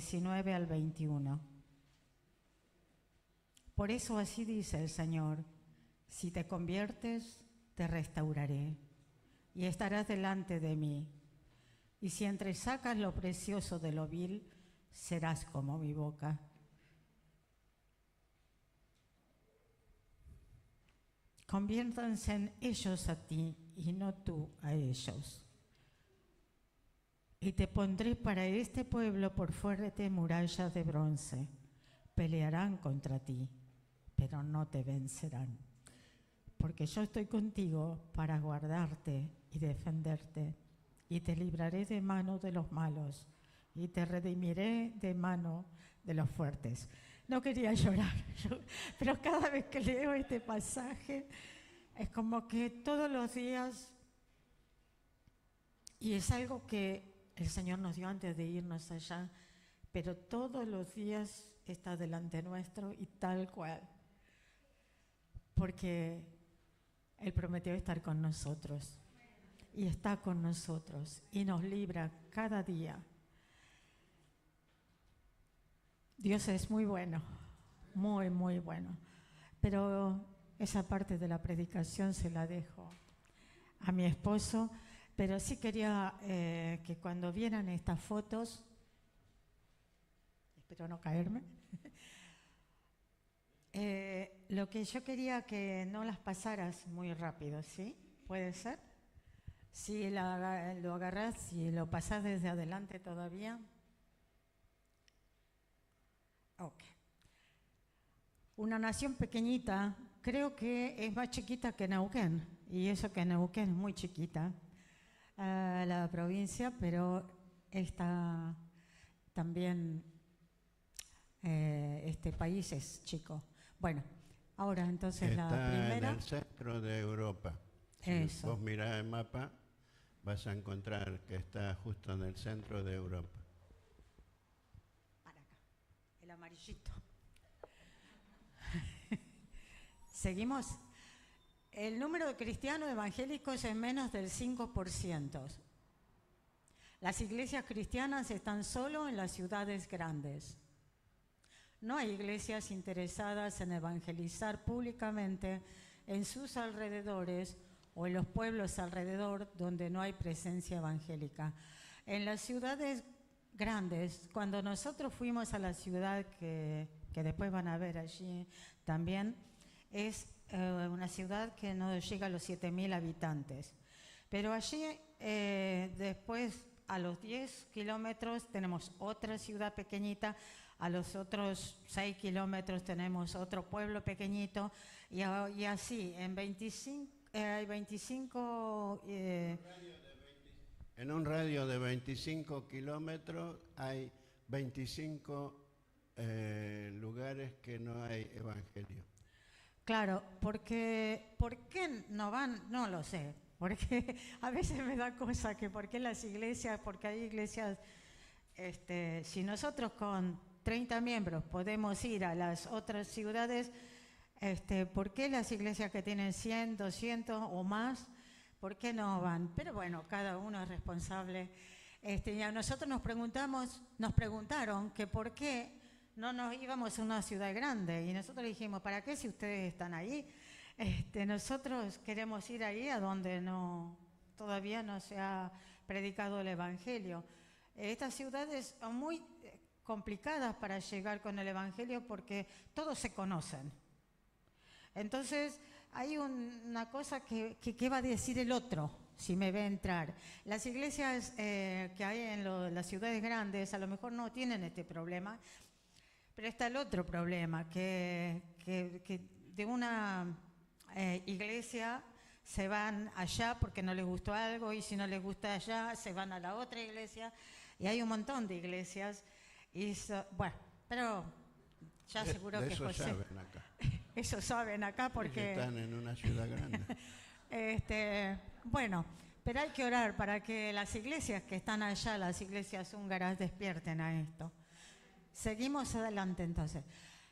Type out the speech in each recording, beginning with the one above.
19 al 21. Por eso así dice el Señor: si te conviertes, te restauraré y estarás delante de mí. Y si entresacas lo precioso de lo vil, serás como mi boca. Conviértanse en ellos a ti y no tú a ellos. Y te pondré para este pueblo por fuerte muralla de bronce. Pelearán contra ti, pero no te vencerán. Porque yo estoy contigo para guardarte y defenderte, y te libraré de mano de los malos, y te redimiré de mano de los fuertes. No quería llorar, pero cada vez que leo este pasaje es como que todos los días, y es algo que el Señor nos dio antes de irnos allá, pero todos los días está delante nuestro y tal cual, porque Él prometió estar con nosotros y está con nosotros y nos libra cada día. Dios es muy bueno, muy, muy bueno, pero esa parte de la predicación se la dejo a mi esposo, pero sí quería que cuando vieran estas fotos, espero no caerme, lo que yo quería que no las pasaras muy rápido, ¿sí? ¿Puede ser? Si lo agarrás, si lo pasás desde adelante todavía. Ok. Una nación pequeñita, creo que es más chiquita que Neuquén, y eso que Neuquén es muy chiquita, la provincia, pero está también, este país es chico. Bueno, ahora entonces la primera. Está en el centro de Europa. Si vos mirás el mapa, vas a encontrar que está justo en el centro de Europa. Para acá, el amarillito. ¿Seguimos? El número de cristianos evangélicos es menos del 5%. Las iglesias cristianas están solo en las ciudades grandes. No hay iglesias interesadas en evangelizar públicamente en sus alrededores o en los pueblos alrededor donde no hay presencia evangélica. En las ciudades grandes, cuando nosotros fuimos a la ciudad que después van a ver allí también, es una ciudad que no llega a los 7.000 habitantes. Pero allí, después, a los 10 kilómetros, tenemos otra ciudad pequeñita, a los otros 6 kilómetros tenemos otro pueblo pequeñito, y así, en 25... En un radio de 25 kilómetros hay 25 lugares que no hay evangelio. Claro, porque ¿por qué no van? No lo sé, porque a veces me da cosa que por qué las iglesias, porque hay iglesias, si nosotros con 30 miembros podemos ir a las otras ciudades, ¿por qué las iglesias que tienen 100, 200 o más, por qué no van? Pero bueno, cada uno es responsable. Y a nosotros nos preguntaron que por qué no nos íbamos a una ciudad grande, y nosotros dijimos, ¿para qué si ustedes están ahí? Nosotros queremos ir ahí a donde todavía no se ha predicado el evangelio. Estas ciudades son muy complicadas para llegar con el evangelio porque todos se conocen. Entonces hay una cosa que va a decir el otro si me ve entrar. Las iglesias que hay en las ciudades grandes a lo mejor no tienen este problema, pero está el otro problema, que de una iglesia se van allá porque no les gustó algo, y si no les gusta allá se van a la otra iglesia, y hay un montón de iglesias. Bueno, pero ya seguro que eso José... saben acá. Eso saben acá porque... Están en una ciudad grande. Bueno, pero hay que orar para que las iglesias que están allá, las iglesias húngaras, despierten a esto. Seguimos adelante entonces.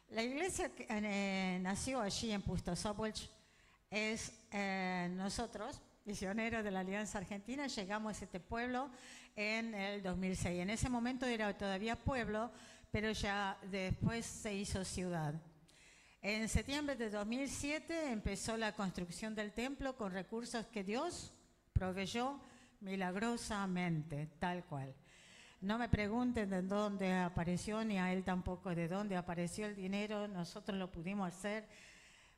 La iglesia que nació allí en Pustoszopolch es nosotros, misioneros de la Alianza Argentina, llegamos a este pueblo en el 2006. En ese momento era todavía pueblo, pero ya después se hizo ciudad. En septiembre de 2007 empezó la construcción del templo con recursos que Dios proveyó milagrosamente, tal cual. No me pregunten de dónde apareció, ni a él tampoco de dónde apareció el dinero. Nosotros lo pudimos hacer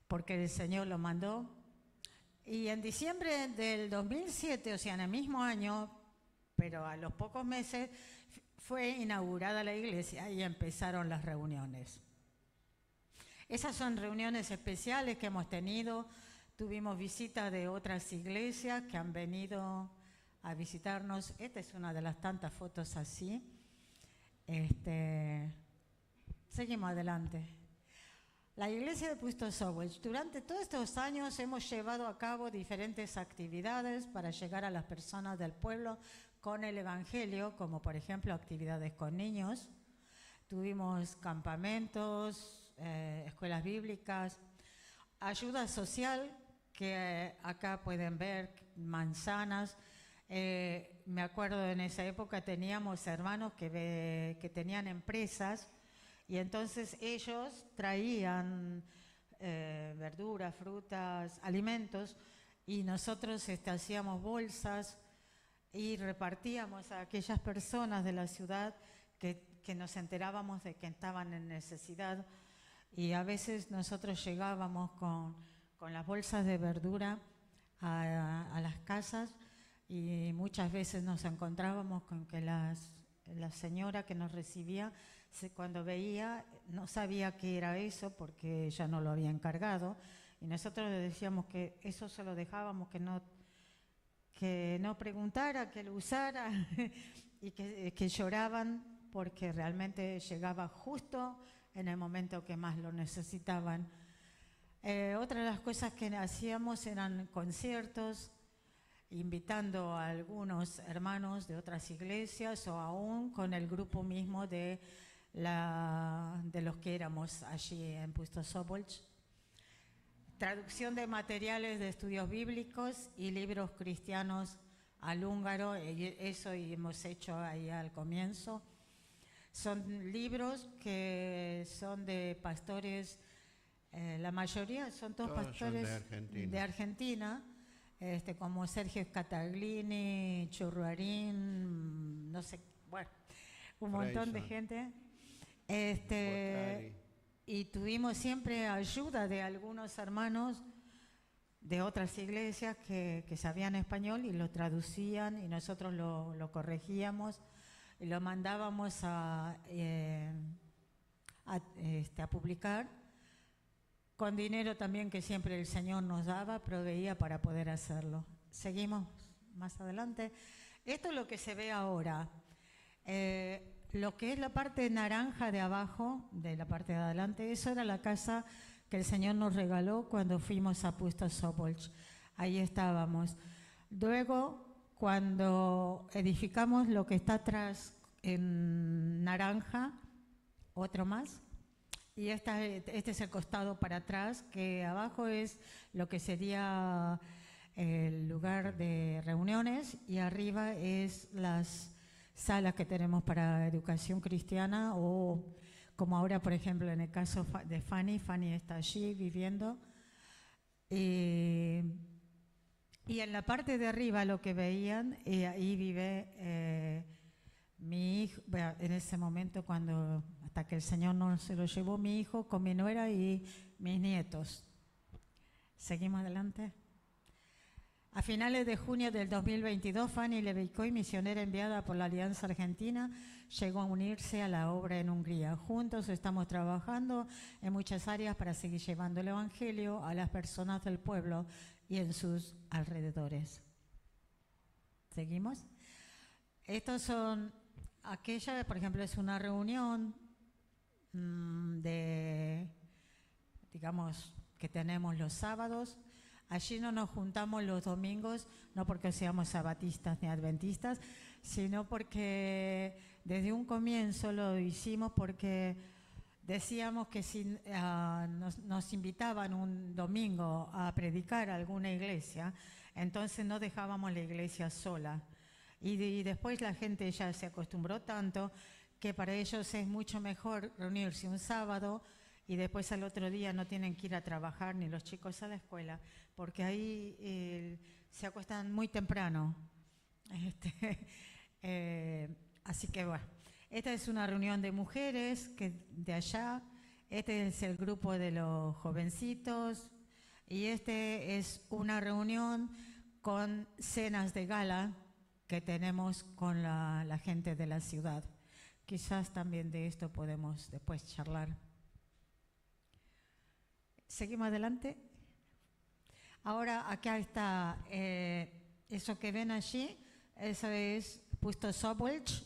porque el Señor lo mandó. Y en diciembre del 2007, o sea, en el mismo año, pero a los pocos meses, fue inaugurada la iglesia y empezaron las reuniones. Esas son reuniones especiales que hemos tenido. Tuvimos visita de otras iglesias que han venido a visitarnos. Esta es una de las tantas fotos así. Seguimos adelante. La iglesia de Puisto Sowell. Durante todos estos años hemos llevado a cabo diferentes actividades para llegar a las personas del pueblo con el evangelio, como por ejemplo actividades con niños. Tuvimos campamentos, escuelas bíblicas, ayuda social, que acá pueden ver, manzanas. Me acuerdo en esa época teníamos hermanos que tenían empresas y entonces ellos traían verduras, frutas, alimentos y nosotros hacíamos bolsas y repartíamos a aquellas personas de la ciudad que nos enterábamos de que estaban en necesidad y a veces nosotros llegábamos con las bolsas de verdura a las casas y muchas veces nos encontrábamos con que la señora que nos recibía, cuando veía, no sabía qué era eso porque ya no lo había encargado y nosotros le decíamos que eso se lo dejábamos, que no preguntara, que lo usara y que lloraban porque realmente llegaba justo en el momento que más lo necesitaban. Otra de las cosas que hacíamos eran conciertos, invitando a algunos hermanos de otras iglesias o aún con el grupo mismo de los que éramos allí en Puisto Sowell. Traducción de materiales de estudios bíblicos y libros cristianos al húngaro, eso hemos hecho ahí al comienzo. Son libros que son de pastores, la mayoría son todos pastores de Argentina, como Sergio Scataglini, Churruarín, no sé, bueno, un montón de gente. Y tuvimos siempre ayuda de algunos hermanos de otras iglesias que sabían español y lo traducían y nosotros lo corregíamos y lo mandábamos a publicar con dinero también que siempre el Señor nos daba, proveía para poder hacerlo. Seguimos más adelante. Esto es lo que se ve ahora. Lo que es la parte naranja de abajo, de la parte de adelante, eso era la casa que el Señor nos regaló cuando fuimos a Puisto Sowell. Ahí estábamos. Luego, cuando edificamos lo que está atrás en naranja, otro más, y este es el costado para atrás, que abajo es lo que sería el lugar de reuniones y arriba es las salas que tenemos para educación cristiana o como ahora, por ejemplo, en el caso de Fanny está allí viviendo. Y en la parte de arriba lo que veían, ahí vive mi hijo, en ese momento hasta que el Señor no se lo llevó, mi hijo con mi nuera y mis nietos. Seguimos adelante. A finales de junio del 2022, Fanny Levicoy, misionera enviada por la Alianza Argentina, llegó a unirse a la obra en Hungría. Juntos estamos trabajando en muchas áreas para seguir llevando el Evangelio a las personas del pueblo y en sus alrededores. ¿Seguimos? Estos son aquellas, por ejemplo, es una reunión digamos, que tenemos los sábados. Allí no nos juntamos los domingos, no porque seamos sabatistas ni adventistas, sino porque desde un comienzo lo hicimos porque decíamos que si nos invitaban un domingo a predicar a alguna iglesia, Entonces no dejábamos la iglesia sola. Y después la gente ya se acostumbró tanto que para ellos es mucho mejor reunirse un sábado y después al otro día no tienen que ir a trabajar ni los chicos a la escuela, porque ahí se acuestan muy temprano. Así que bueno, esta es una reunión de mujeres de allá, este es el grupo de los jovencitos y este es una reunión con cenas de gala que tenemos con la gente de la ciudad. Quizás también de esto podemos después charlar. Seguimos adelante. Ahora acá está eso que ven allí, eso es Pusto Sobwelch,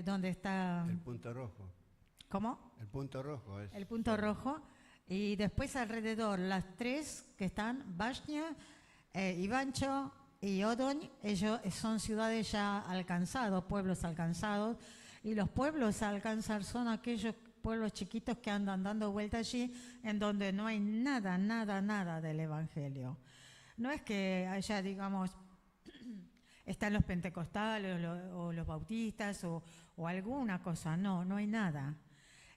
donde está... El punto rojo. ¿Cómo? El punto rojo es... El punto rojo. Y después alrededor, las tres que están, Bashnia, Ivancho y Odoñ, ellos son ciudades ya alcanzados, pueblos alcanzados. Y los pueblos a alcanzar son aquellos pueblos chiquitos que andan dando vuelta allí, en donde no hay nada del Evangelio. No es que haya, digamos, están los pentecostales o los bautistas o alguna cosa, no hay nada.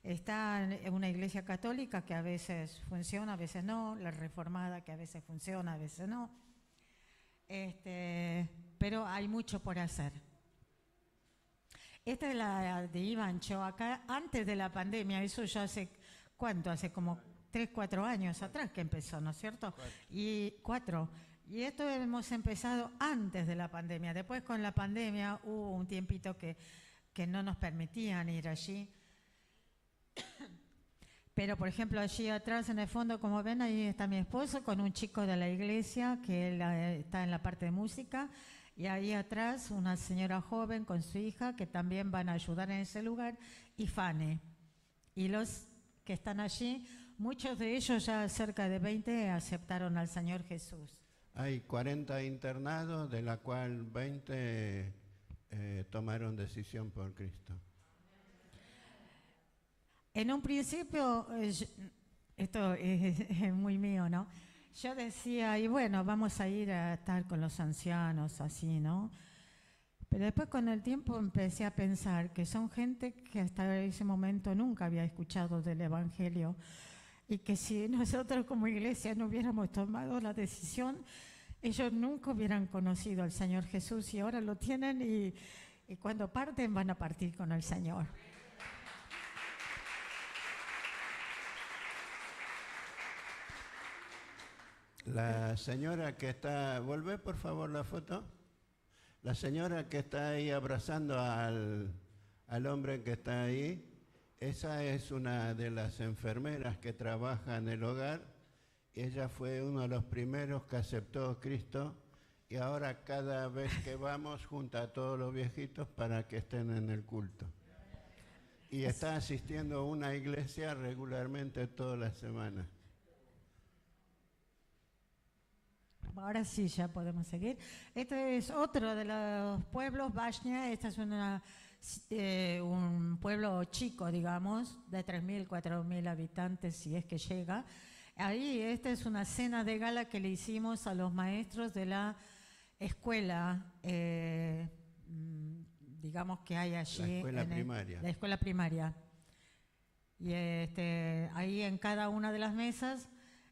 Está una iglesia católica que a veces funciona, a veces no, la reformada que a veces funciona, a veces no. Pero hay mucho por hacer. Esta es la de Ivancho, acá antes de la pandemia, eso ya hace, ¿cuánto? Hace como 3, 4 años atrás que empezó, ¿no es cierto? 4. Y esto hemos empezado antes de la pandemia. Después con la pandemia hubo un tiempito que no nos permitían ir allí. Pero, por ejemplo, allí atrás en el fondo, como ven, ahí está mi esposo con un chico de la iglesia que él está en la parte de música. Y ahí atrás una señora joven con su hija que también van a ayudar en ese lugar, y Fane. Y los que están allí, muchos de ellos, ya cerca de 20, aceptaron al Señor Jesús. Hay 40 internados, de la cual 20 tomaron decisión por Cristo. En un principio, esto es muy mío, ¿no? Yo decía, y bueno, vamos a ir a estar con los ancianos, así, ¿no? Pero después con el tiempo empecé a pensar que son gente que hasta ese momento nunca había escuchado del Evangelio y que si nosotros como iglesia no hubiéramos tomado la decisión, ellos nunca hubieran conocido al Señor Jesús y ahora lo tienen y cuando parten van a partir con el Señor. La señora que está... ¿Volvé por favor la foto? La señora que está ahí abrazando al hombre que está ahí, esa es una de las enfermeras que trabaja en el hogar. Ella fue uno de los primeros que aceptó a Cristo y ahora cada vez que vamos junta a todos los viejitos para que estén en el culto. Y está asistiendo a una iglesia regularmente todas las semanas. Ahora sí, ya podemos seguir. Este es otro de los pueblos, Bashnia. Este es un pueblo chico, digamos, de 3.000, 4.000 habitantes, si es que llega. Ahí, esta es una cena de gala que le hicimos a los maestros de la escuela, digamos que hay allí. La escuela primaria. La escuela primaria. Y ahí en cada una de las mesas,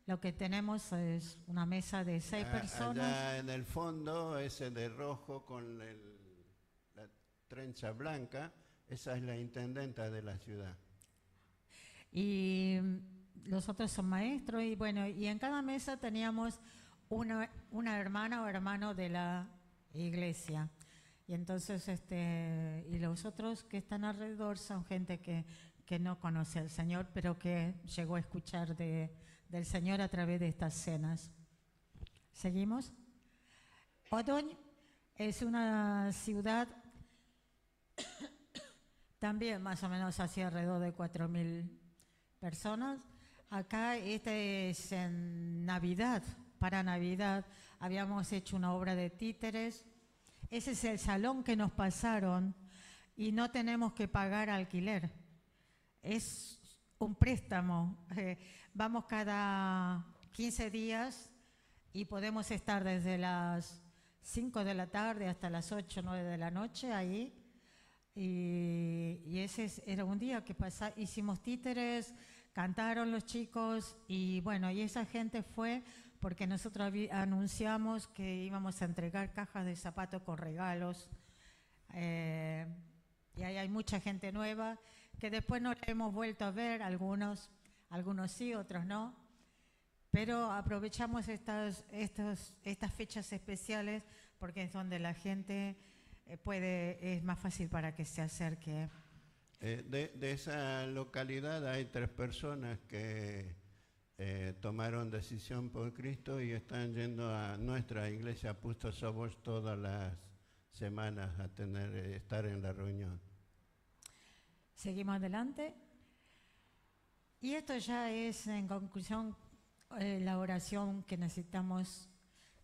lo que tenemos es una mesa de 6 personas. Allá en el fondo, ese de rojo con la trenza blanca, esa es la intendenta de la ciudad. Y los otros son maestros y bueno, y en cada mesa teníamos una hermana o hermano de la iglesia. Y entonces, y los otros que están alrededor son gente que no conoce al Señor, pero que llegó a escuchar del Señor a través de estas cenas. ¿Seguimos? Odoñ es una ciudad también más o menos hacia alrededor de 4.000 personas. Acá es en Navidad, para Navidad habíamos hecho una obra de títeres. Ese es el salón que nos pasaron y no tenemos que pagar alquiler. Es un préstamo. Vamos cada 15 días y podemos estar desde las 5 de la tarde hasta las 8, 9 de la noche ahí. Y era un día que hicimos títeres, cantaron los chicos y bueno, y esa gente fue porque nosotros anunciamos que íbamos a entregar cajas de zapatos con regalos. Y ahí hay mucha gente nueva que después no la hemos vuelto a ver, algunos sí, otros no. Pero aprovechamos estas fechas especiales porque es donde la gente es más fácil para que se acerque. De esa localidad hay 3 personas que tomaron decisión por Cristo y están yendo a nuestra iglesia Pusto Somos todas las semanas a estar en la reunión. Seguimos adelante. Y esto ya es, en conclusión, la oración que necesitamos,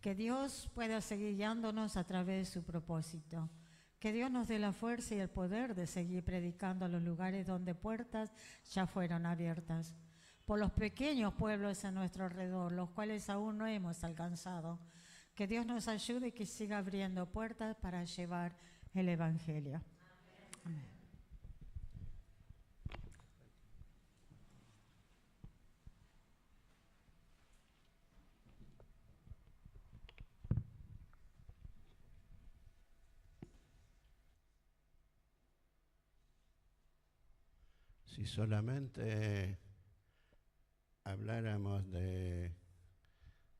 que Dios pueda seguir guiándonos a través de su propósito. Que Dios nos dé la fuerza y el poder de seguir predicando a los lugares donde puertas ya fueron abiertas. Por los pequeños pueblos a nuestro alrededor, los cuales aún no hemos alcanzado. Que Dios nos ayude y que siga abriendo puertas para llevar el Evangelio. Amén. Si solamente habláramos de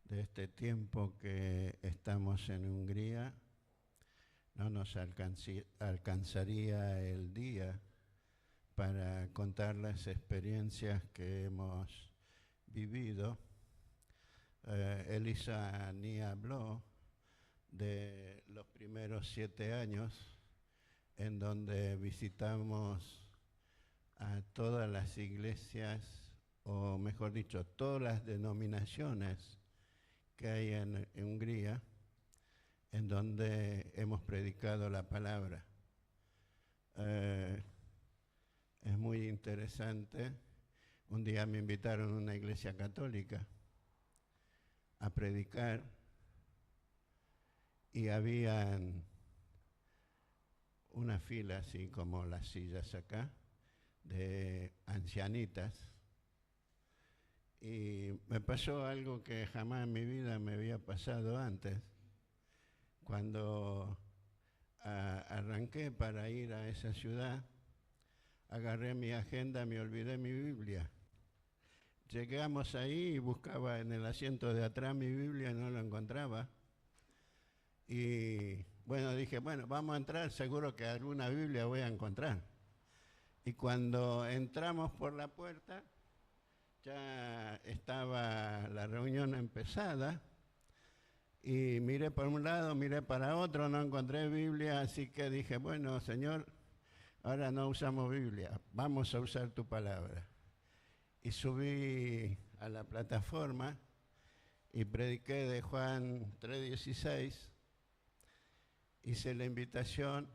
este tiempo que estamos en Hungría, no nos alcanzaría el día para contar las experiencias que hemos vivido. Elisa ni habló de los primeros 7 años en donde visitamos a todas las iglesias, o mejor dicho, todas las denominaciones que hay en Hungría, en donde hemos predicado la palabra. Es muy interesante. Un día me invitaron a una iglesia católica a predicar y habían una fila, así como las sillas acá, de ancianitas, y me pasó algo que jamás en mi vida me había pasado antes. Cuando arranqué para ir a esa ciudad, agarré mi agenda, me olvidé mi Biblia. Llegamos ahí y buscaba en el asiento de atrás mi Biblia y no la encontraba. Y bueno, dije, vamos a entrar, seguro que alguna Biblia voy a encontrar. Y cuando entramos por la puerta, ya estaba la reunión empezada, y miré por un lado, miré para otro, no encontré Biblia, así que dije, bueno, Señor, ahora no usamos Biblia, vamos a usar tu palabra. Y subí a la plataforma y prediqué de Juan 3:16, hice la invitación,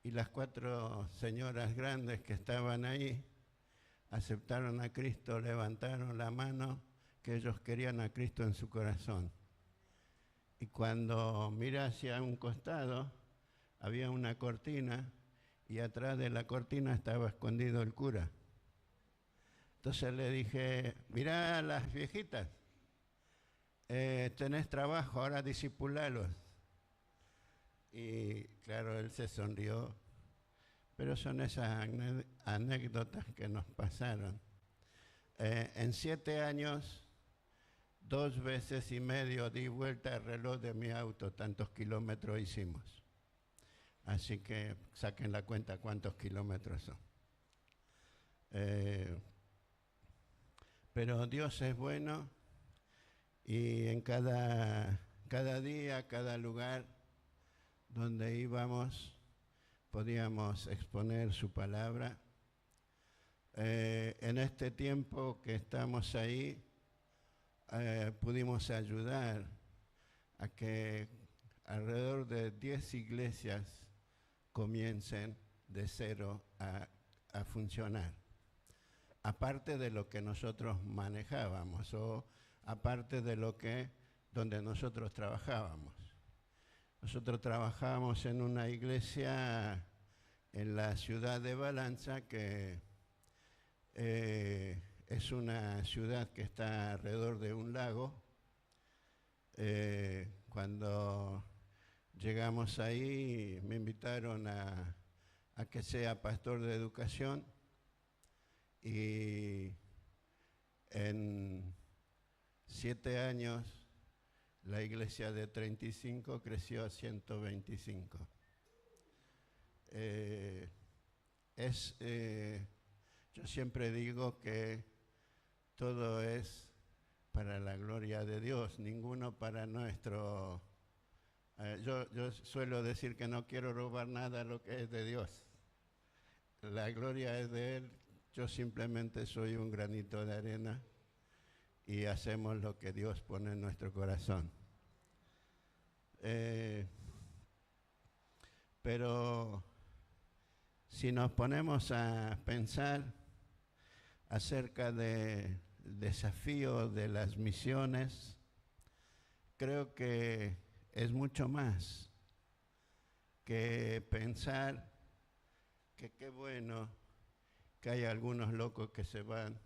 y las 4 señoras grandes que estaban ahí aceptaron a Cristo, levantaron la mano, que ellos querían a Cristo en su corazón. Y cuando miré hacia un costado, había una cortina, y atrás de la cortina estaba escondido el cura. Entonces le dije, mirá a las viejitas, tenés trabajo, ahora discipulalos. Y claro, él se sonrió, pero son esas anécdotas que nos pasaron. En 7 años, 2 veces y medio di vuelta al reloj de mi auto, tantos kilómetros hicimos. Así que saquen la cuenta cuántos kilómetros son. Pero Dios es bueno, y en cada día, cada lugar donde íbamos, podíamos exponer su palabra. En este tiempo que estamos ahí, pudimos ayudar a que alrededor de 10 iglesias comiencen de cero a funcionar. Aparte de lo que nosotros manejábamos, o aparte de lo que donde nosotros trabajábamos. Nosotros trabajábamos en una iglesia en la ciudad de Balanza, que es una ciudad que está alrededor de un lago. Cuando llegamos ahí me invitaron a que sea pastor de educación, y en 7 años la iglesia de 35 creció a 125. Yo siempre digo que todo es para la gloria de Dios, ninguno para nuestro... yo suelo decir que no quiero robar nada a lo que es de Dios. La gloria es de Él, yo simplemente soy un granito de arena y hacemos lo que Dios pone en nuestro corazón. Pero si nos ponemos a pensar acerca del desafío de las misiones, creo que es mucho más que pensar que qué bueno que hay algunos locos que se van,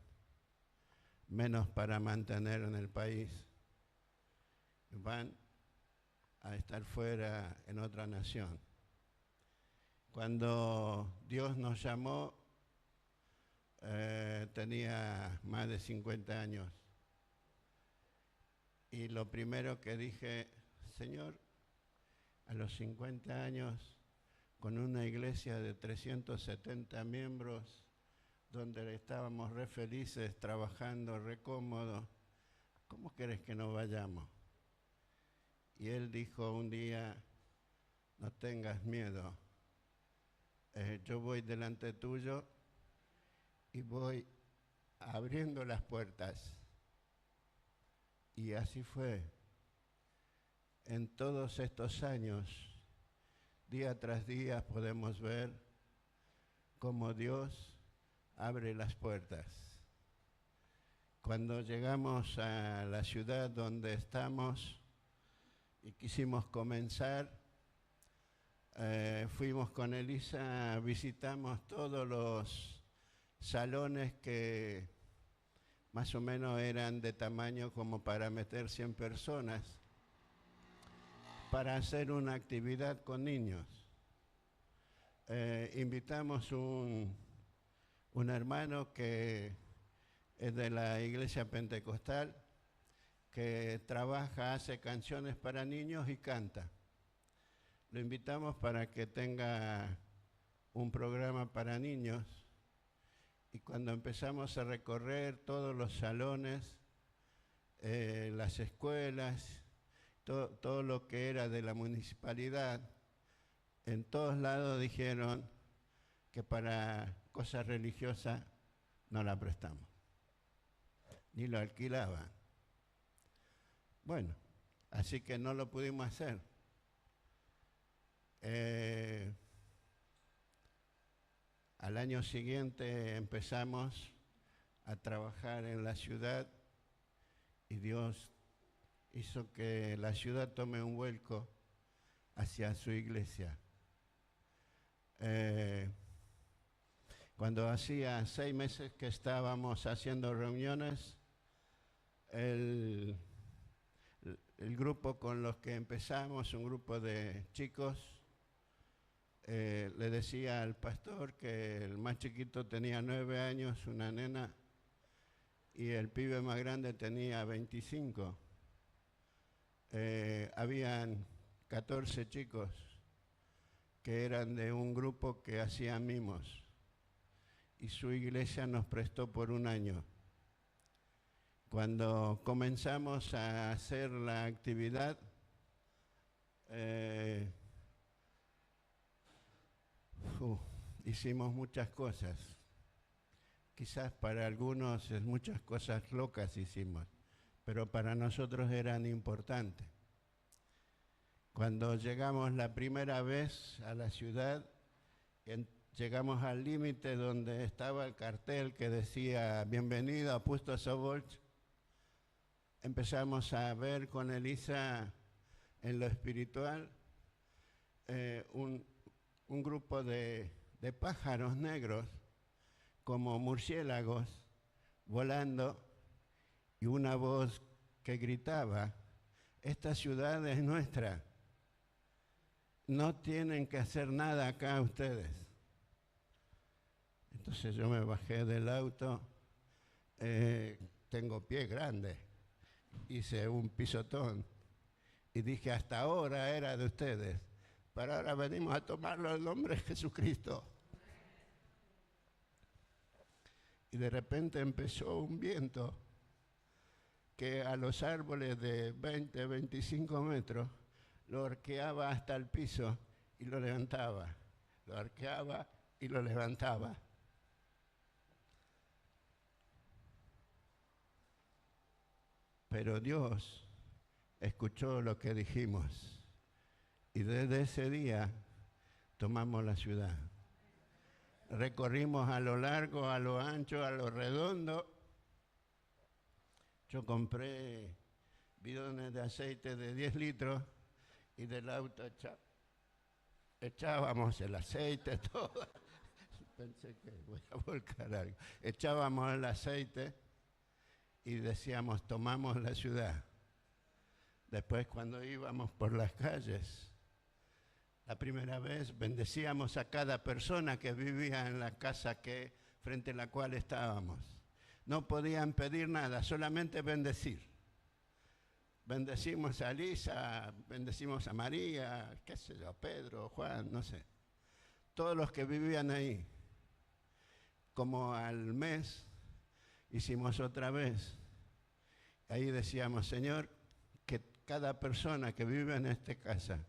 menos para mantener en el país, van a estar fuera en otra nación. Cuando Dios nos llamó, tenía más de 50 años. Y lo primero que dije, Señor, a los 50 años, con una iglesia de 370 miembros, donde estábamos re felices, trabajando, re cómodos, ¿cómo querés que nos vayamos? Y Él dijo un día, no tengas miedo, yo voy delante tuyo y voy abriendo las puertas. Y así fue. En todos estos años, día tras día, podemos ver cómo Dios abre las puertas. Cuando llegamos a la ciudad donde estamos y quisimos comenzar, fuimos con Elisa, visitamos todos los salones que más o menos eran de tamaño como para meter 100 personas, para hacer una actividad con niños. Invitamos un hermano que es de la iglesia pentecostal, que trabaja, hace canciones para niños y canta. Lo invitamos para que tenga un programa para niños, y cuando empezamos a recorrer todos los salones, las escuelas, todo lo que era de la municipalidad, en todos lados dijeron que para cosas religiosas no la prestamos, ni lo alquilaban. Bueno, así que no lo pudimos hacer. Al año siguiente empezamos a trabajar en la ciudad y Dios hizo que la ciudad tome un vuelco hacia su iglesia. Cuando hacía 6 meses que estábamos haciendo reuniones, el grupo con los que empezamos, un grupo de chicos, le decía al pastor que el más chiquito tenía 9 años, una nena, y el pibe más grande tenía 25. Habían 14 chicos que eran de un grupo que hacía mimos, y su iglesia nos prestó por 1 año. Cuando comenzamos a hacer la actividad, hicimos muchas cosas. Quizás para algunos muchas cosas locas hicimos, pero para nosotros eran importantes. Cuando llegamos la primera vez a la ciudad, llegamos al límite donde estaba el cartel que decía bienvenido a Pusto Sobolch. empezamos a ver con Elisa en lo espiritual un grupo de pájaros negros como murciélagos volando y una voz que gritaba: esta ciudad es nuestra, no tienen que hacer nada acá ustedes. Entonces yo me bajé del auto, tengo pie grande, hice un pisotón y dije: hasta ahora era de ustedes, pero ahora venimos a tomarlo en nombre de Jesucristo. Y de repente empezó un viento que a los árboles de 20, 25 metros lo arqueaba hasta el piso y lo levantaba, lo arqueaba y lo levantaba. Pero Dios escuchó lo que dijimos y desde ese día tomamos la ciudad. Recorrimos a lo largo, a lo ancho, a lo redondo. Yo compré bidones de aceite de 10 litros y del auto echábamos el aceite, todo. Pensé que voy a volcar algo. Echábamos el aceite y decíamos: tomamos la ciudad. Después, cuando íbamos por las calles, la primera vez bendecíamos a cada persona que vivía en la casa frente a la cual estábamos. No podían pedir nada, solamente bendecir. Bendecimos a Lisa, bendecimos a María, qué sé yo, Pedro, Juan, no sé. Todos los que vivían ahí. Como al mes hicimos otra vez. Ahí decíamos: Señor, que cada persona que vive en esta casa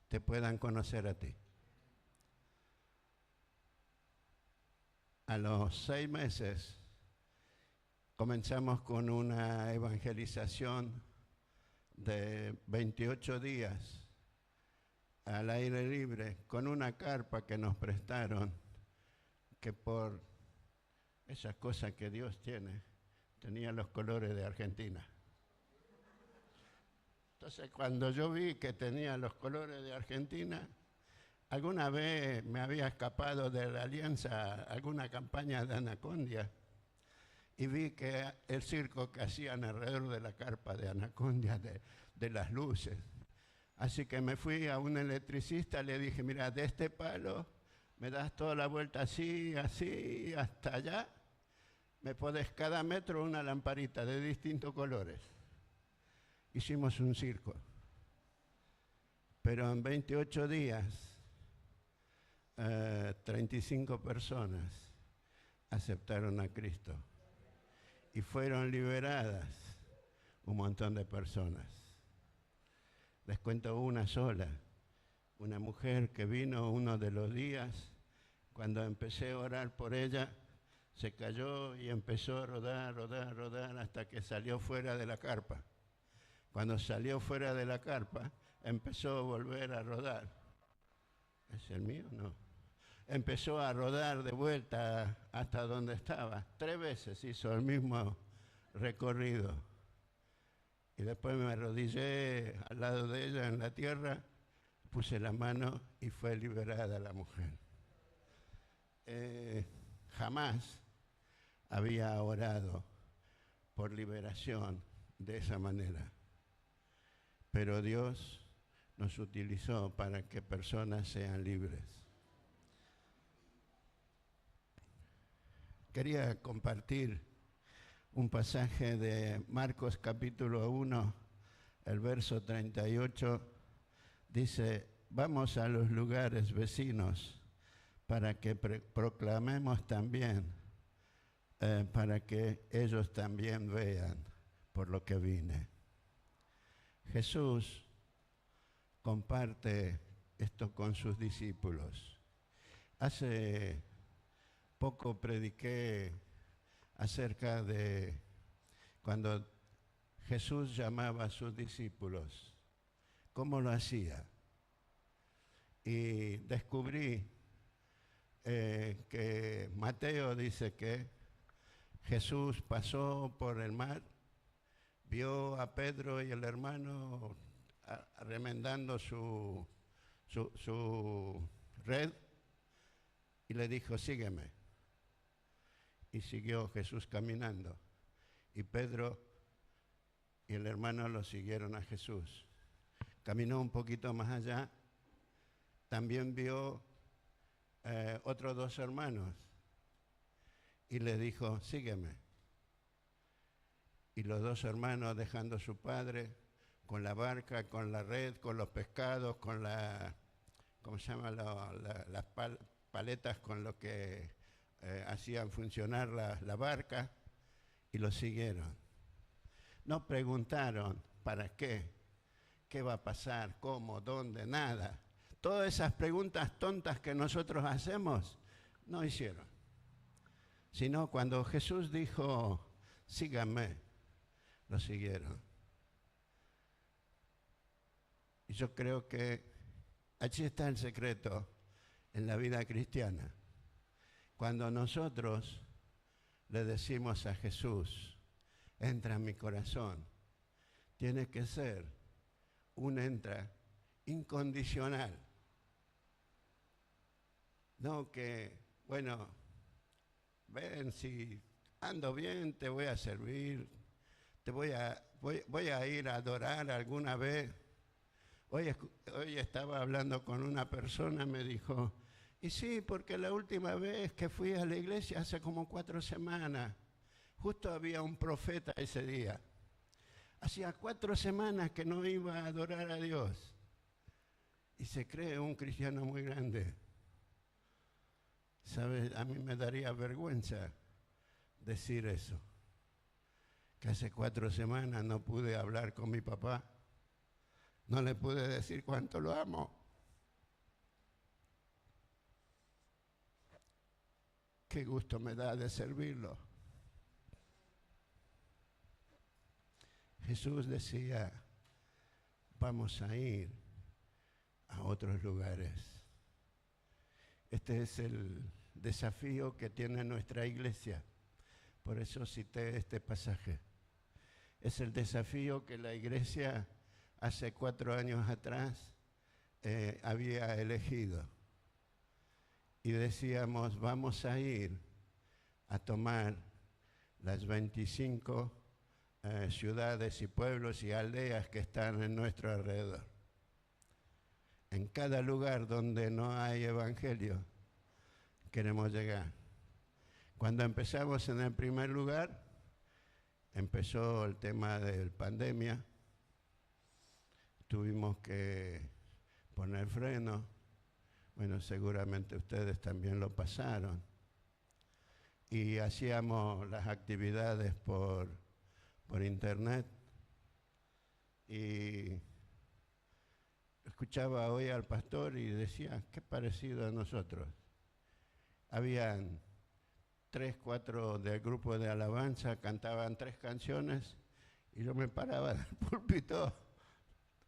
te puedan conocer a ti. A los 6 meses comenzamos con una evangelización de 28 días al aire libre, con una carpa que nos prestaron, que por esas cosas que Dios tiene, tenía los colores de Argentina. Entonces, cuando yo vi que tenía los colores de Argentina, alguna vez me había escapado de la Alianza alguna campaña de Anacondia y vi que el circo que hacían alrededor de la carpa de Anacondia, de las luces. Así que me fui a un electricista, le dije: mira, de este palo me das toda la vuelta así, así, hasta allá. Me pones cada metro una lamparita de distintos colores. Hicimos un circo. Pero en 28 días, 35 personas aceptaron a Cristo. Y fueron liberadas un montón de personas. Les cuento una sola. Una mujer que vino uno de los días, cuando empecé a orar por ella, se cayó y empezó a rodar, rodar, rodar, hasta que salió fuera de la carpa. Cuando salió fuera de la carpa, empezó a volver a rodar. ¿Es el mío? No. Empezó a rodar de vuelta hasta donde estaba. 3 veces hizo el mismo recorrido. Y después me arrodillé al lado de ella en la tierra, puse la mano y fue liberada la mujer. Jamás había orado por liberación de esa manera. Pero Dios nos utilizó para que personas sean libres. Quería compartir un pasaje de Marcos capítulo 1, el verso 38. Dice: vamos a los lugares vecinos para que proclamemos también, para que ellos también vean por lo que vine. Jesús comparte esto con sus discípulos. Hace poco prediqué acerca de cuando Jesús llamaba a sus discípulos, cómo lo hacía. Y descubrí que Mateo dice que Jesús pasó por el mar, vio a Pedro y el hermano remendando su red y le dijo, sígueme. Y siguió Jesús caminando. Y Pedro y el hermano lo siguieron a Jesús. Caminó un poquito más allá. También vio otros 2 hermanos. Y le dijo, sígueme. Y los 2 hermanos, dejando a su padre, con la barca, con la red, con los pescados, con ¿cómo se llama? Las paletas con lo que hacían funcionar la barca, y lo siguieron. No preguntaron para qué va a pasar, cómo, dónde, nada. Todas esas preguntas tontas que nosotros hacemos, no hicieron. Sino cuando Jesús dijo, síganme, lo siguieron. Y yo creo que allí está el secreto en la vida cristiana. Cuando nosotros le decimos a Jesús, entra en mi corazón, tiene que ser un entra incondicional. No que, bueno, ven, si ando bien, te voy a servir, voy a ir a adorar alguna vez. Hoy estaba hablando con una persona, me dijo, y sí, porque la última vez que fui a la iglesia hace como 4 semanas, justo había un profeta ese día. Hacía 4 semanas que no iba a adorar a Dios. Y se cree un cristiano muy grande. ¿Sabes? A mí me daría vergüenza decir eso. Que hace 4 semanas no pude hablar con mi papá. No le pude decir cuánto lo amo. Qué gusto me da de servirlo. Jesús decía, vamos a ir a otros lugares. Este es el desafío que tiene nuestra iglesia. Por eso cité este pasaje. Es el desafío que la iglesia hace 4 años atrás había elegido. Y decíamos, vamos a ir a tomar las 25 ciudades y pueblos y aldeas que están en nuestro alrededor. En cada lugar donde no hay evangelio, queremos llegar. Cuando empezamos en el primer lugar, empezó el tema de la pandemia. Tuvimos que poner freno. Bueno, seguramente ustedes también lo pasaron. Y hacíamos las actividades por internet. Y escuchaba hoy al pastor y decía, qué parecido a nosotros. Habían 3, 4 del grupo de alabanza, cantaban 3 canciones y yo me paraba del púlpito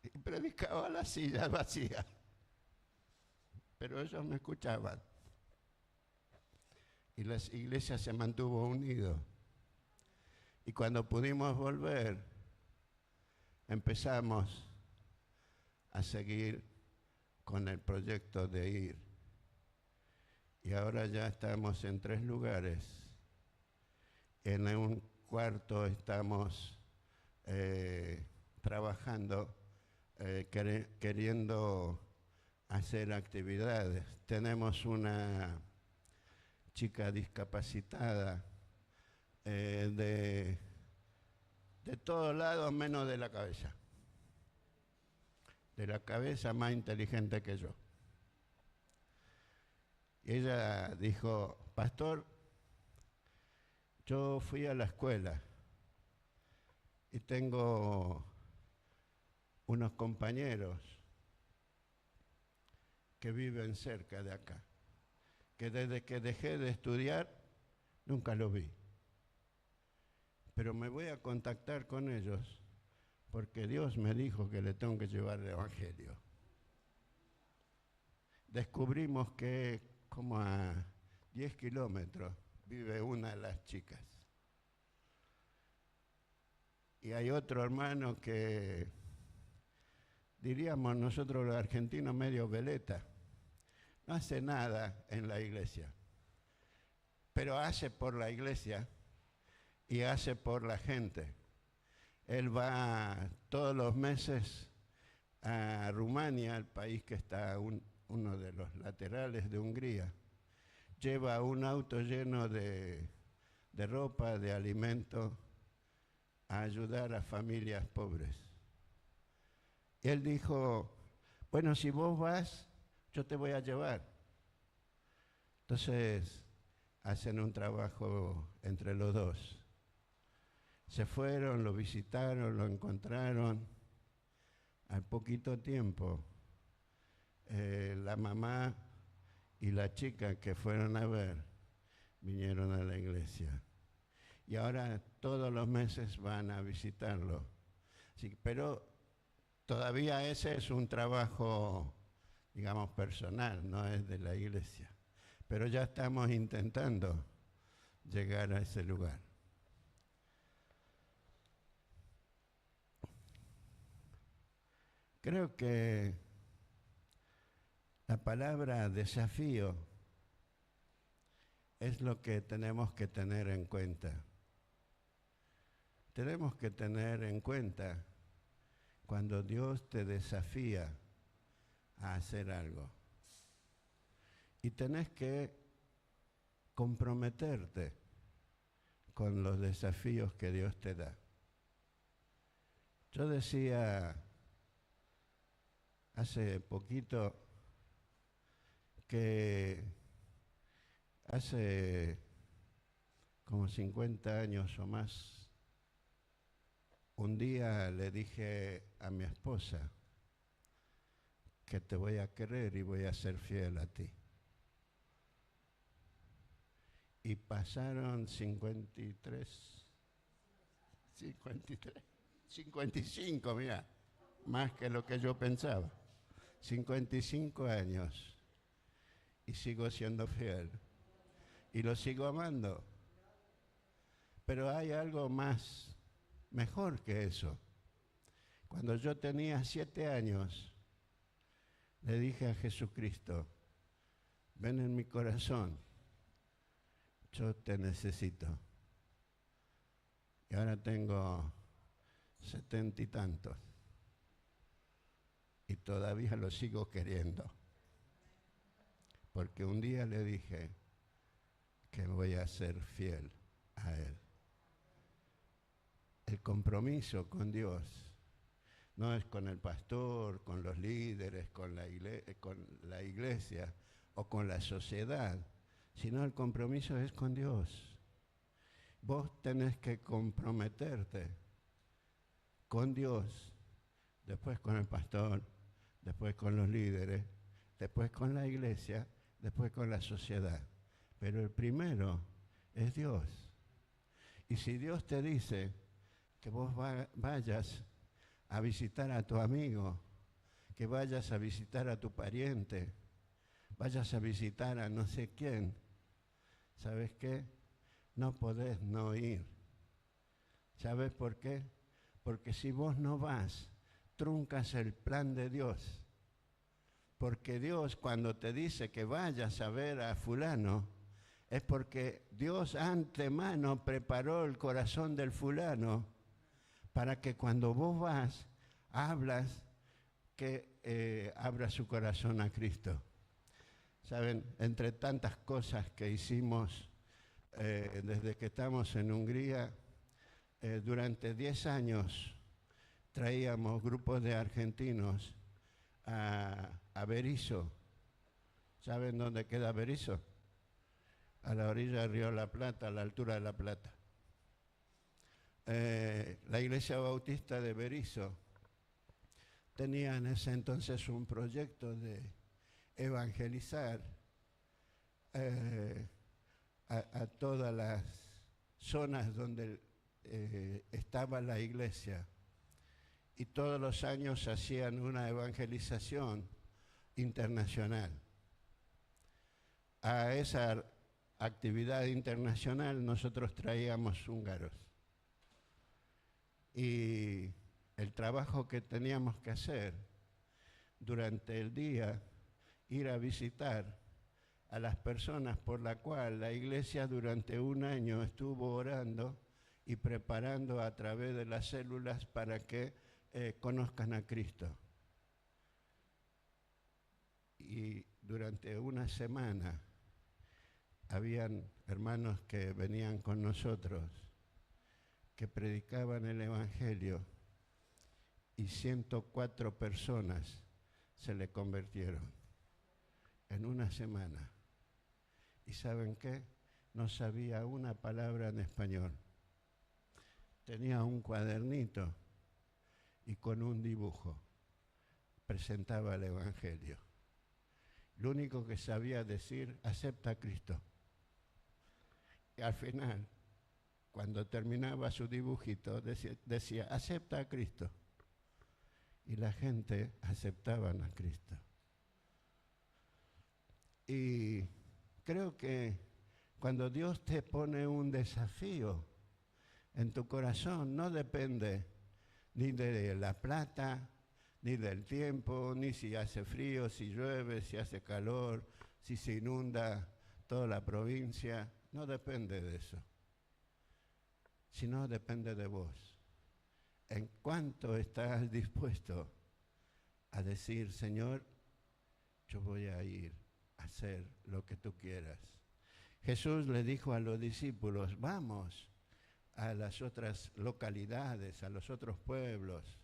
y predicaba la silla vacía. Pero ellos me escuchaban. Y la iglesia se mantuvo unida. Y cuando pudimos volver, empezamos a seguir con el proyecto de ir. Y ahora ya estamos en 3 lugares. En un cuarto estamos trabajando, queriendo hacer actividades. Tenemos una chica discapacitada de todos lados menos de la cabeza. De la cabeza más inteligente que yo. Y ella dijo, pastor, yo fui a la escuela y tengo unos compañeros que viven cerca de acá, que desde que dejé de estudiar nunca los vi. Pero me voy a contactar con ellos porque Dios me dijo que le tengo que llevar el evangelio. Descubrimos que como a 10 kilómetros vive una de las chicas. Y hay otro hermano que, diríamos nosotros los argentinos, medio veleta. No hace nada en la iglesia, pero hace por la iglesia y hace por la gente. Él va todos los meses a Rumania, el país que está uno de los laterales de Hungría. Lleva un auto lleno de ropa, de alimentos, a ayudar a familias pobres. Y él dijo, bueno, si vos vas, yo te voy a llevar. Entonces, hacen un trabajo entre los dos. Se fueron, lo visitaron, lo encontraron. Al poquito tiempo, la mamá y la chica que fueron a ver vinieron a la iglesia. Y ahora todos los meses van a visitarlo. Sí, pero todavía ese es un trabajo, digamos, personal, no es de la iglesia. Pero ya estamos intentando llegar a ese lugar. Creo que la palabra desafío es lo que tenemos que tener en cuenta. Tenemos que tener en cuenta cuando Dios te desafía a hacer algo. Y tenés que comprometerte con los desafíos que Dios te da. Yo decía hace poquito que hace como 50 años o más, un día le dije a mi esposa que te voy a querer y voy a ser fiel a ti. Y pasaron 55, mira, más que lo que yo pensaba. 55 años y sigo siendo fiel y lo sigo amando. Pero hay algo más, mejor que eso. Cuando yo tenía 7 años, le dije a Jesucristo, ven en mi corazón, yo te necesito. Y ahora tengo 70 y tantos. Y todavía lo sigo queriendo. Porque un día le dije que voy a ser fiel a Él. El compromiso con Dios no es con el pastor, con los líderes, con la iglesia o con la sociedad, sino el compromiso es con Dios. Vos tenés que comprometerte con Dios, después con el pastor, después con los líderes, después con la iglesia, después con la sociedad. Pero el primero es Dios. Y si Dios te dice que vos vayas a visitar a tu amigo, que vayas a visitar a tu pariente, vayas a visitar a no sé quién, ¿sabes qué? No podés no ir. ¿Sabes por qué? Porque si vos no vas, truncas el plan de Dios. Porque Dios, cuando te dice que vayas a ver a fulano, es porque Dios antemano preparó el corazón del fulano para que cuando vos vas, hablas, que abra su corazón a Cristo. Saben, entre tantas cosas que hicimos desde que estamos en Hungría, durante 10 años traíamos grupos de argentinos a Berisso. ¿Saben dónde queda Berisso? A la orilla del río La Plata, a la altura de La Plata. La iglesia bautista de Berisso tenía en ese entonces un proyecto de evangelizar a todas las zonas donde estaba la iglesia. Y todos los años hacían una evangelización internacional. A esa actividad internacional nosotros traíamos húngaros. Y el trabajo que teníamos que hacer durante el día, ir a visitar a las personas por las cuales la iglesia durante un año estuvo orando y preparando a través de las células para que conozcan a Cristo. Y durante una semana habían hermanos que venían con nosotros, que predicaban el Evangelio, y 104 personas se le convirtieron en una semana. ¿Y saben qué? No sabía una palabra en español. Tenía un cuadernito y con un dibujo presentaba el Evangelio. Lo único que sabía decir, acepta a Cristo. Y al final, cuando terminaba su dibujito, decía, acepta a Cristo. Y la gente aceptaba a Cristo. Y creo que cuando Dios te pone un desafío en tu corazón, no depende ni de la plata, ni del tiempo, ni si hace frío, si llueve, si hace calor, si se inunda toda la provincia. No depende de eso, sino depende de vos. ¿En cuánto estás dispuesto a decir, Señor, yo voy a ir a hacer lo que tú quieras? Jesús le dijo a los discípulos, vamos a las otras localidades, a los otros pueblos.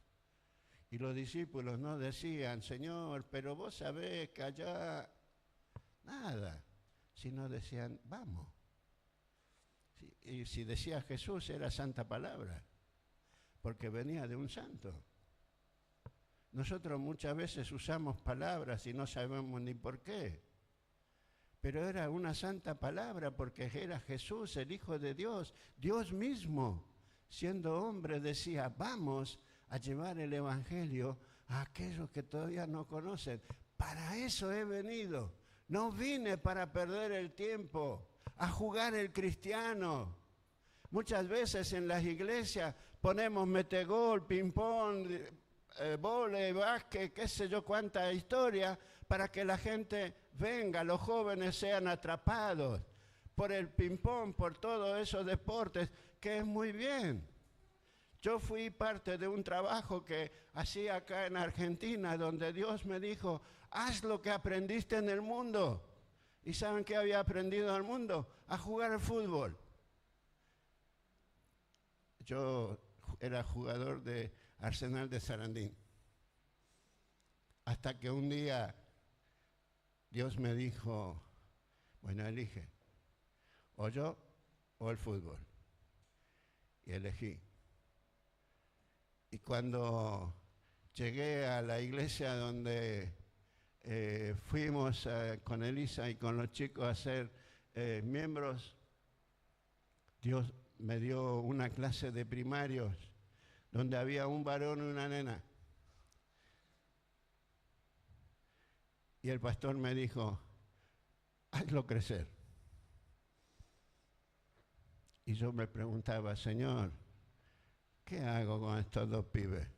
Y los discípulos no decían, Señor, pero vos sabés que allá nada, sino decían, vamos. Y si decía Jesús era santa palabra, porque venía de un santo. Nosotros muchas veces usamos palabras y no sabemos ni por qué, pero era una santa palabra porque era Jesús, el Hijo de Dios, Dios mismo, siendo hombre, decía, vamos a llevar el Evangelio a aquellos que todavía no conocen. Para eso he venido. No vine para perder el tiempo, a jugar el cristiano. Muchas veces en las iglesias ponemos metegol, ping-pong, vóley, básquet, qué sé yo cuánta historia, para que la gente venga, los jóvenes sean atrapados por el ping-pong, por todos esos deportes, que es muy bien. Yo fui parte de un trabajo que hacía acá en Argentina, donde Dios me dijo, haz lo que aprendiste en el mundo. ¿Y saben qué había aprendido en el mundo? A jugar al fútbol. Yo era jugador de Arsenal de Sarandí. Hasta que un día Dios me dijo, bueno, elige, o yo o el fútbol. Y elegí. Y cuando llegué a la iglesia donde fuimos con Elisa y con los chicos a ser miembros, Dios me dio una clase de primarios donde había un varón y una nena. Y el pastor me dijo, hazlo crecer. Y yo me preguntaba, Señor, ¿qué hago con estos dos pibes?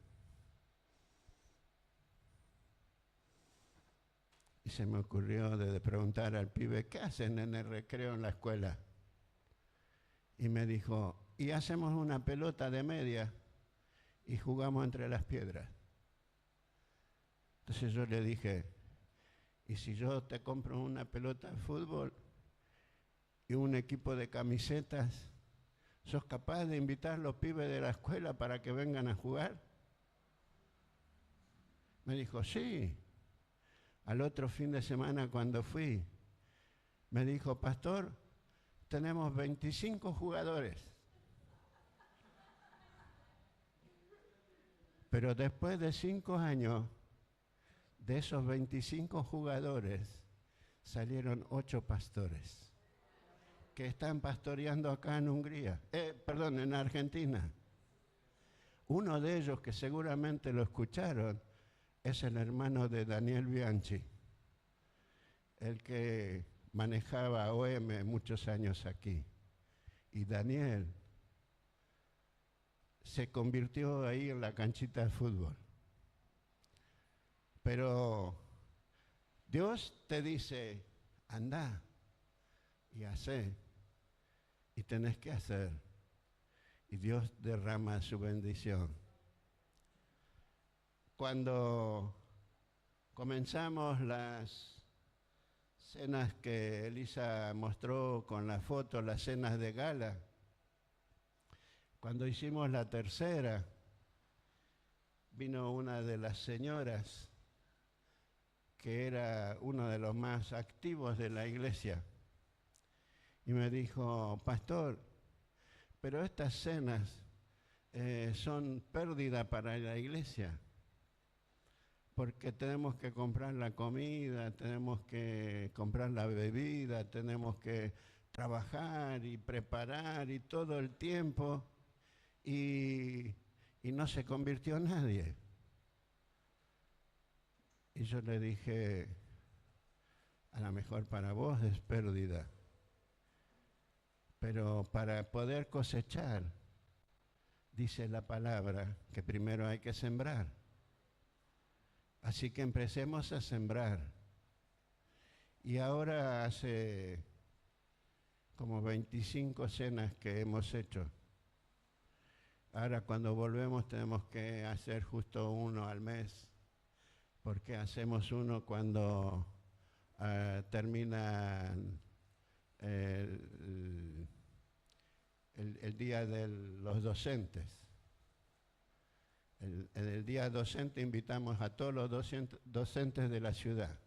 Y se me ocurrió de preguntar al pibe, ¿qué hacen en el recreo en la escuela? Y me dijo, y hacemos una pelota de media y jugamos entre las piedras. Entonces yo le dije, ¿y si yo te compro una pelota de fútbol y un equipo de camisetas? ¿Sos capaz de invitar a los pibes de la escuela para que vengan a jugar? Me dijo, sí. Al otro fin de semana cuando fui, me dijo, pastor, tenemos 25 jugadores. Pero después de 5 años, de esos 25 jugadores, salieron 8 pastores que están pastoreando acá en en Argentina. Uno de ellos, que seguramente lo escucharon, es el hermano de Daniel Bianchi, el que manejaba OM muchos años aquí. Y Daniel se convirtió ahí en la canchita de fútbol. Pero Dios te dice, anda y hacé, y tenés que hacer. Y Dios derrama su bendición. Cuando comenzamos las cenas que Elisa mostró con la foto, las cenas de gala, cuando hicimos la tercera, vino una de las señoras que era uno de los más activos de la iglesia y me dijo, pastor, pero estas cenas son pérdida para la iglesia, porque tenemos que comprar la comida, tenemos que comprar la bebida, tenemos que trabajar y preparar y todo el tiempo, y no se convirtió nadie. Y yo le dije, a lo mejor para vos es pérdida, pero para poder cosechar, dice la palabra, que primero hay que sembrar. Así que empecemos a sembrar. Y ahora hace como 25 cenas que hemos hecho. Ahora cuando volvemos tenemos que hacer justo uno al mes, porque hacemos uno cuando termina el día de los docentes. En el día docente invitamos a todos los docentes de la ciudad.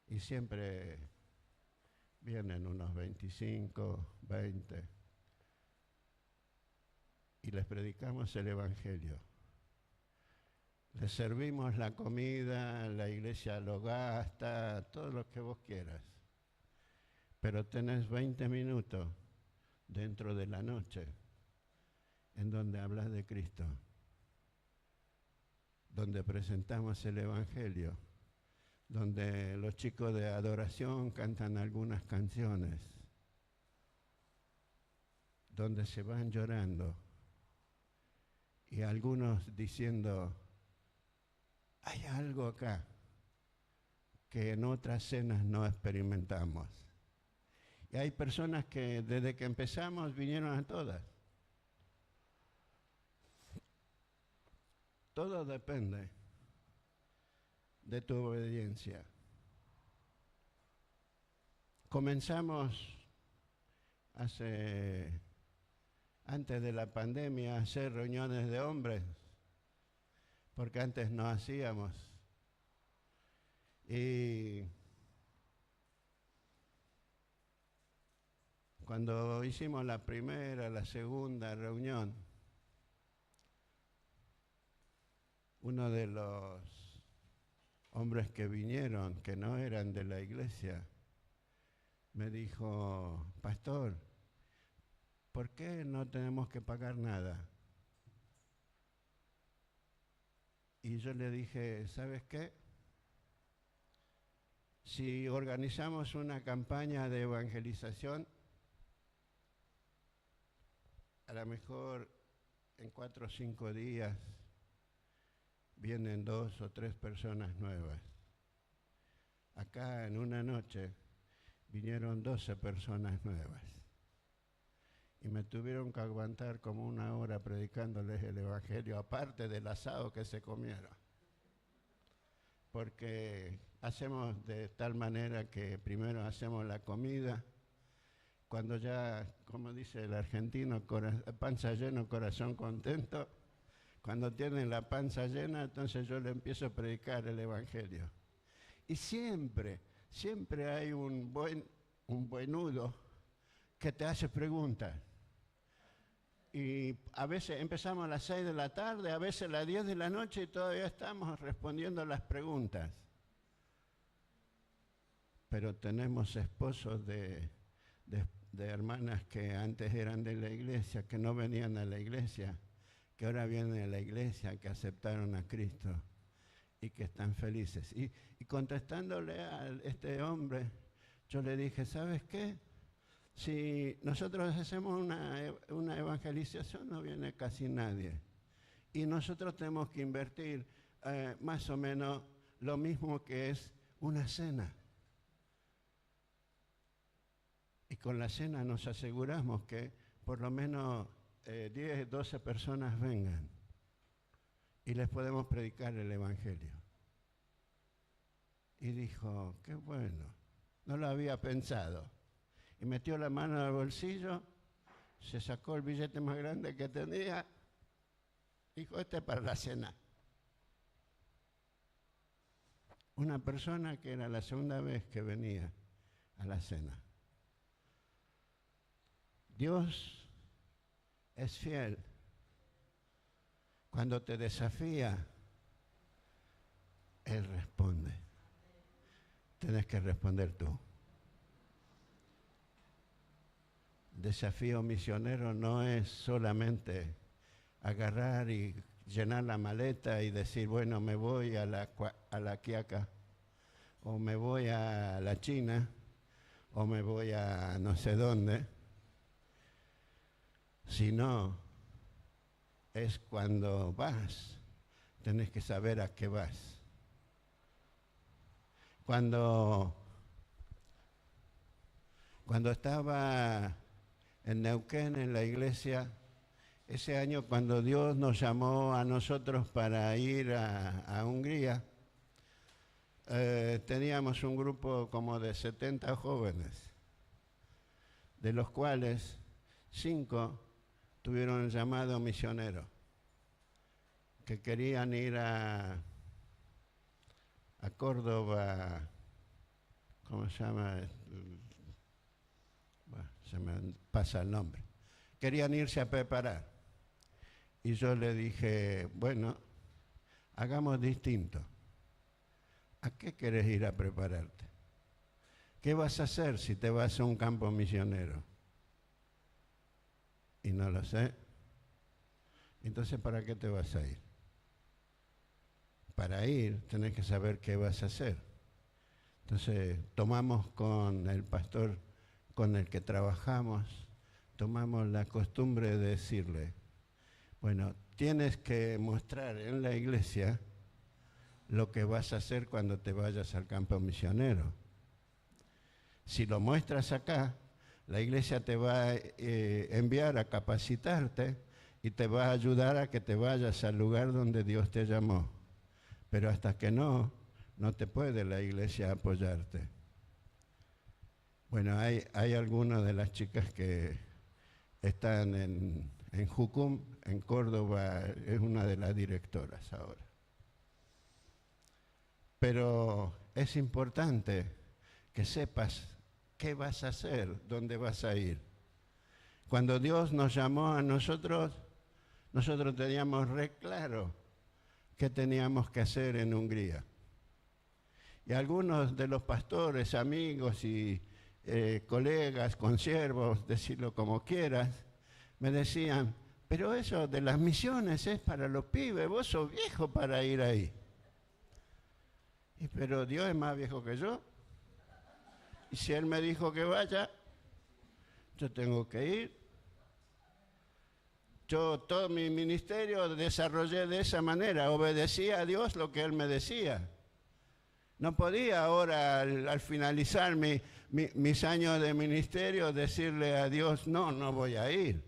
Y siempre vienen unos 25, 20. Y les predicamos el Evangelio. Les servimos la comida, la iglesia lo gasta, todo lo que vos quieras. Pero tenés 20 minutos dentro de la noche en donde hablas de Cristo, donde presentamos el Evangelio, donde los chicos de adoración cantan algunas canciones, donde se van llorando y algunos diciendo, hay algo acá que en otras cenas no experimentamos. Y hay personas que desde que empezamos vinieron a todas. Todo depende de tu obediencia. Comenzamos antes de la pandemia a hacer reuniones de hombres, porque antes no hacíamos. Y cuando hicimos la primera, la segunda reunión, uno de los hombres que vinieron, que no eran de la iglesia, me dijo, pastor, ¿por qué no tenemos que pagar nada? Y yo le dije, ¿sabes qué? Si organizamos una campaña de evangelización, a lo mejor en 4 o 5 días vienen 2 o 3 personas nuevas. Acá en una noche vinieron 12 personas nuevas. Y me tuvieron que aguantar como 1 hora predicándoles el Evangelio, aparte del asado que se comieron. Porque hacemos de tal manera que primero hacemos la comida, cuando ya, como dice el argentino, panza llena, corazón contento, cuando tienen la panza llena, entonces yo le empiezo a predicar el Evangelio. Y siempre hay un buenudo que te hace preguntas. Y a veces empezamos a las 6 de la tarde, a veces a las 10 de la noche y todavía estamos respondiendo las preguntas. Pero tenemos esposos de hermanas que antes eran de la iglesia, que no venían a la iglesia, que ahora vienen a la iglesia, que aceptaron a Cristo y que están felices. Y contestándole a este hombre, yo le dije, ¿sabes qué? Si nosotros hacemos una evangelización, no viene casi nadie. Y nosotros tenemos que invertir más o menos lo mismo que es una cena. Y con la cena nos aseguramos que por lo menos 10, 12 personas vengan y les podemos predicar el Evangelio. Y dijo, qué bueno, no lo había pensado. Y metió la mano al bolsillo, se sacó el billete más grande que tenía, dijo, este es para la cena. Una persona que era la segunda vez que venía a la cena. Dios es fiel. Cuando te desafía, Él responde. Tienes que responder tú. Desafío misionero no es solamente agarrar y llenar la maleta y decir, bueno, me voy a la Quiaca, o me voy a la China, o me voy a no sé dónde, sino es cuando vas, tenés que saber a qué vas. Cuando estaba en Neuquén, en la iglesia, ese año cuando Dios nos llamó a nosotros para ir a Hungría, teníamos un grupo como de 70 jóvenes, de los cuales 5 tuvieron el llamado misionero, que querían ir a Córdoba, ¿cómo se llama? Bueno, se me pasa el nombre. Querían irse a preparar. Y yo le dije, bueno, hagamos distinto. ¿A qué querés ir a prepararte? ¿Qué vas a hacer si te vas a un campo misionero? Y no lo sé. Entonces, ¿para qué te vas a ir? Para ir, tenés que saber qué vas a hacer. Entonces, tomamos con el pastor con el que trabajamos, tomamos la costumbre de decirle, bueno, tienes que mostrar en la iglesia lo que vas a hacer cuando te vayas al campo misionero. Si lo muestras acá, la iglesia te va a enviar a capacitarte y te va a ayudar a que te vayas al lugar donde Dios te llamó. Pero hasta que no te puede la iglesia apoyarte. Bueno, hay algunas de las chicas que están en Jucum, en Córdoba, es una de las directoras ahora. Pero es importante que sepas qué vas a hacer, dónde vas a ir. Cuando Dios nos llamó a nosotros teníamos re claro qué teníamos que hacer en Hungría. Y algunos de los pastores, amigos y colegas, consiervos, decirlo como quieras, me decían, pero eso de las misiones es para los pibes, vos sos viejo para ir ahí. Pero Dios es más viejo que yo. Y si Él me dijo que vaya, yo tengo que ir. Yo todo mi ministerio desarrollé de esa manera, obedecía a Dios lo que Él me decía. No podía ahora, al finalizar mis años de ministerio, decirle a Dios, no voy a ir.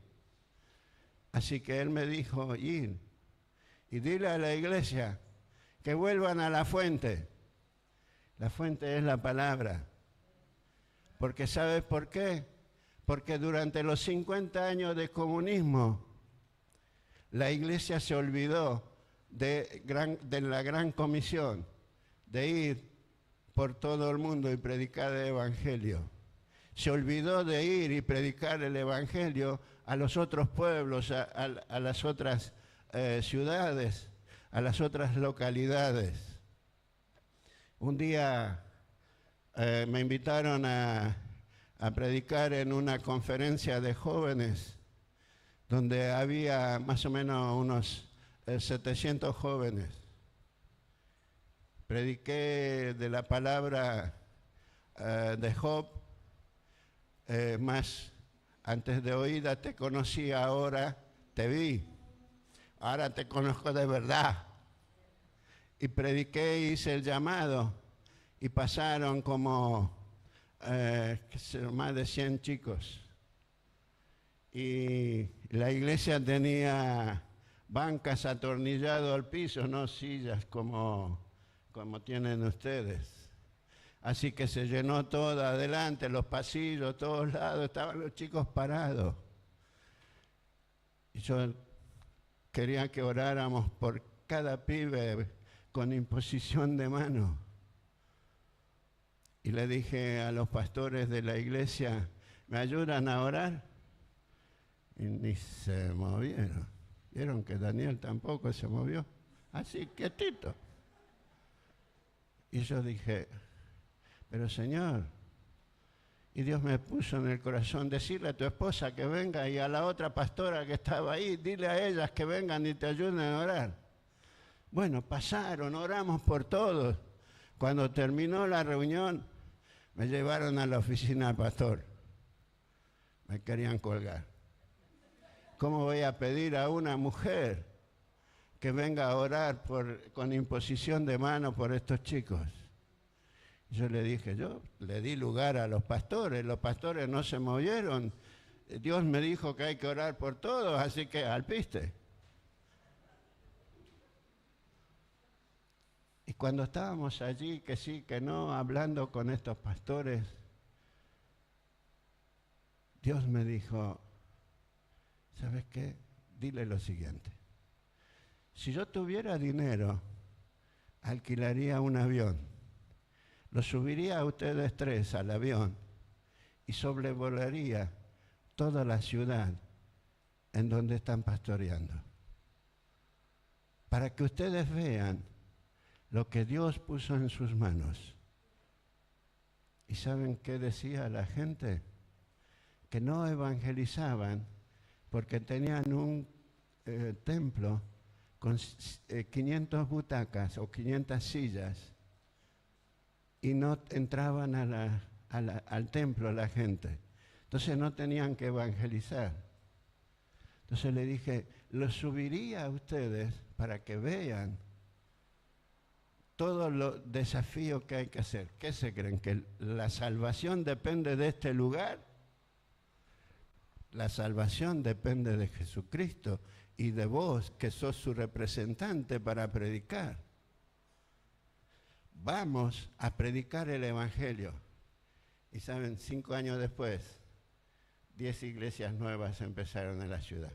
Así que Él me dijo, ir. Y dile a la iglesia que vuelvan a la fuente. La fuente es la palabra. Porque ¿sabes por qué? Porque durante los 50 años de comunismo, la iglesia se olvidó de la gran comisión, de ir por todo el mundo y predicar el Evangelio. Se olvidó de ir y predicar el Evangelio a los otros pueblos, a las otras ciudades, a las otras localidades. Un día me invitaron a predicar en una conferencia de jóvenes donde había más o menos unos 700 jóvenes. Prediqué de la palabra de Job, más antes de oída te conocí, ahora te vi. Ahora te conozco de verdad. Y prediqué, hice el llamado y pasaron como más de 100 chicos. Y la iglesia tenía bancas atornilladas al piso, no sillas como tienen ustedes. Así que se llenó todo adelante, los pasillos, todos lados, estaban los chicos parados. Y yo quería que oráramos por cada pibe con imposición de mano. Y le dije a los pastores de la iglesia, ¿me ayudan a orar? Y ni se movieron. Vieron que Daniel tampoco se movió. Así, quietito. Y yo dije, pero Señor, y Dios me puso en el corazón decirle a tu esposa que venga y a la otra pastora que estaba ahí, dile a ellas que vengan y te ayuden a orar. Bueno, pasaron, oramos por todos. Cuando terminó la reunión, me llevaron a la oficina del pastor. Me querían colgar. ¿Cómo voy a pedir a una mujer que venga a orar con imposición de mano por estos chicos? Yo le dije, yo le di lugar a los pastores no se movieron. Dios me dijo que hay que orar por todos, así que al piste. Y cuando estábamos allí, que sí, que no, hablando con estos pastores, Dios me dijo, ¿sabes qué? Dile lo siguiente. Si yo tuviera dinero, alquilaría un avión. Lo subiría a ustedes tres al avión y sobrevolaría toda la ciudad en donde están pastoreando. Para que ustedes vean lo que Dios puso en sus manos. ¿Y saben qué decía la gente? Que no evangelizaban porque tenían un templo con 500 butacas o 500 sillas y no entraban al templo la gente. Entonces no tenían que evangelizar. Entonces le dije, los subiría a ustedes para que vean todos los desafíos que hay que hacer. ¿Qué se creen? ¿Que la salvación depende de este lugar? La salvación depende de Jesucristo y de vos, que sos su representante para predicar. Vamos a predicar el Evangelio. Y saben, 5 años después, 10 iglesias nuevas empezaron en la ciudad.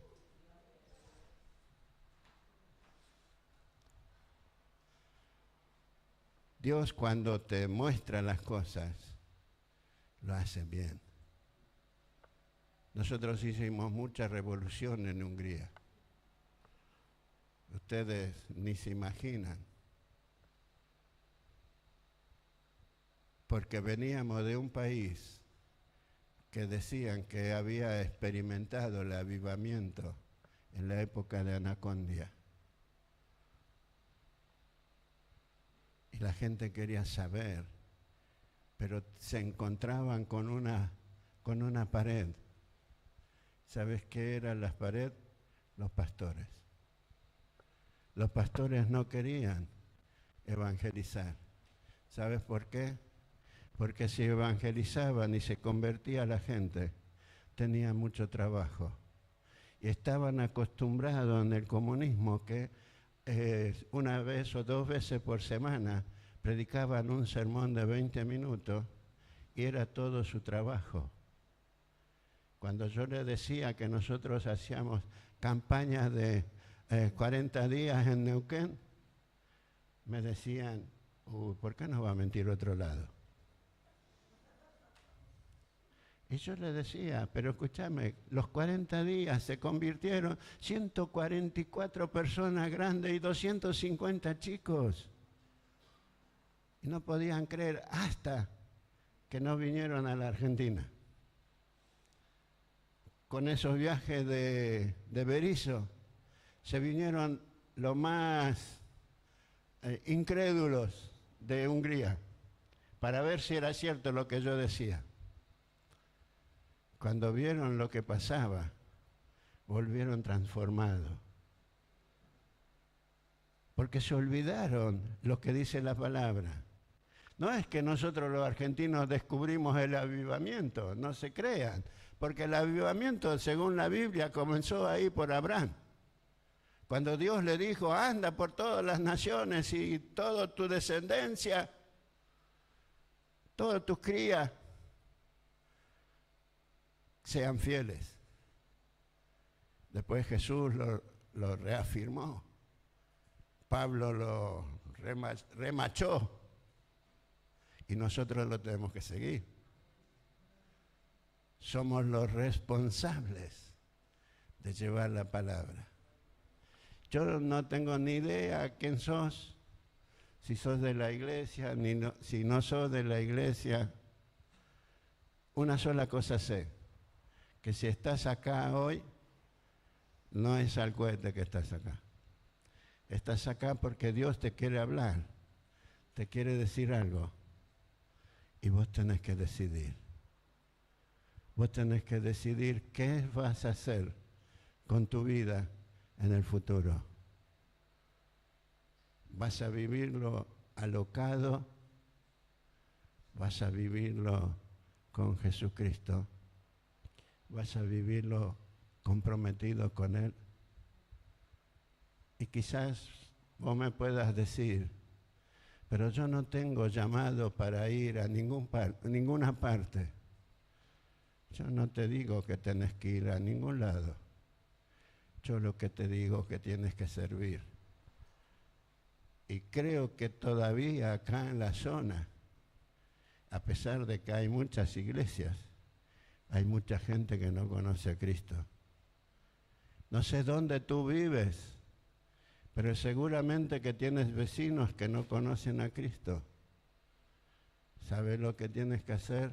Dios, cuando te muestra las cosas, lo hace bien. Nosotros hicimos mucha revolución en Hungría. Ustedes ni se imaginan. Porque veníamos de un país que decían que había experimentado el avivamiento en la época de Anacondia. Y la gente quería saber, pero se encontraban con una pared. ¿Sabes qué eran las paredes? Los pastores. Los pastores no querían evangelizar. ¿Sabes por qué? Porque si evangelizaban y se convertía la gente, tenían mucho trabajo. Y estaban acostumbrados en el comunismo que una vez o 2 veces por semana predicaban un sermón de 20 minutos y era todo su trabajo. Cuando yo les decía que nosotros hacíamos campañas de 40 días en Neuquén, me decían, ¿por qué no va a mentir otro lado? Y yo le decía, pero escúchame, los 40 días se convirtieron 144 personas grandes y 250 chicos. Y no podían creer hasta que no vinieron a la Argentina. Con esos viajes de Berisso, se vinieron los más incrédulos de Hungría para ver si era cierto lo que yo decía. cuando vieron lo que pasaba, volvieron transformados. Porque se olvidaron lo que dice la palabra. No es que nosotros los argentinos descubrimos el avivamiento, no se crean. Porque el avivamiento, según la Biblia, comenzó ahí por Abraham. Cuando Dios le dijo, anda por todas las naciones y toda tu descendencia, todas tus crías, sean fieles. Después Jesús lo reafirmó. Pablo lo remachó. Y nosotros lo tenemos que seguir. Somos los responsables de llevar la palabra. Yo no tengo ni idea quién sos, si sos de la iglesia, si no sos de la iglesia. Una sola cosa sé, que si estás acá hoy, no es al cohete que estás acá. Estás acá porque Dios te quiere hablar, te quiere decir algo, y vos tenés que decidir. Vos tenés que decidir qué vas a hacer con tu vida en el futuro. ¿Vas a vivirlo alocado? ¿Vas a vivirlo con Jesucristo? ¿Vas a vivirlo comprometido con Él? Y quizás vos me puedas decir, pero yo no tengo llamado para ir a ninguna parte. Yo no te digo que tenés que ir a ningún lado. Yo lo que te digo es que tienes que servir. Y creo que todavía acá en la zona, a pesar de que hay muchas iglesias, hay mucha gente que no conoce a Cristo. No sé dónde tú vives, pero seguramente que tienes vecinos que no conocen a Cristo. ¿Sabes lo que tienes que hacer?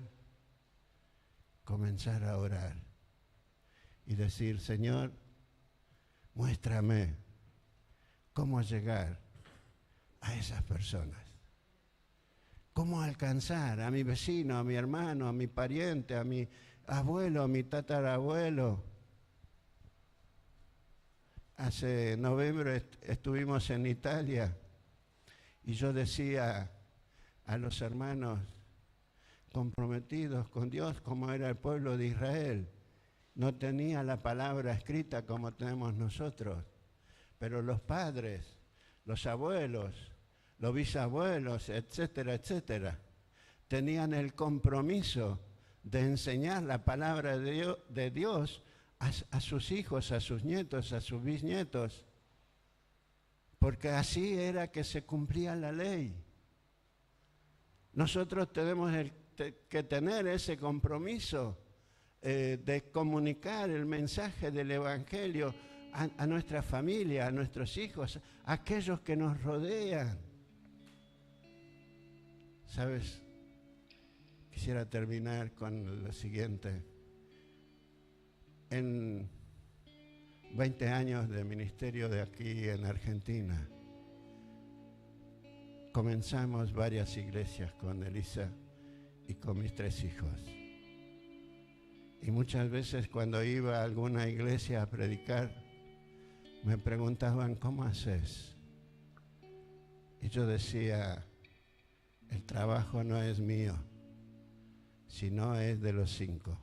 Comenzar a orar y decir, Señor, muéstrame cómo llegar a esas personas. Cómo alcanzar a mi vecino, a mi hermano, a mi pariente, a mi abuelo, a mi tatarabuelo. Hace noviembre estuvimos en Italia y yo decía a los hermanos comprometidos con Dios como era el pueblo de Israel, no tenía la palabra escrita como tenemos nosotros, pero los padres, los abuelos, los bisabuelos, etcétera, etcétera, tenían el compromiso de enseñar la palabra de Dios a sus hijos, a sus nietos, a sus bisnietos, porque así era que se cumplía la ley. Nosotros tenemos que tener ese compromiso de comunicar el mensaje del Evangelio a nuestra familia, a nuestros hijos, a aquellos que nos rodean. ¿Sabes? Quisiera terminar con lo siguiente. En 20 años de ministerio de aquí en Argentina, comenzamos varias iglesias con Elisa y con mis 3 hijos. Y muchas veces cuando iba a alguna iglesia a predicar, me preguntaban, ¿cómo haces? Y yo decía, el trabajo no es mío, sino es de los 5.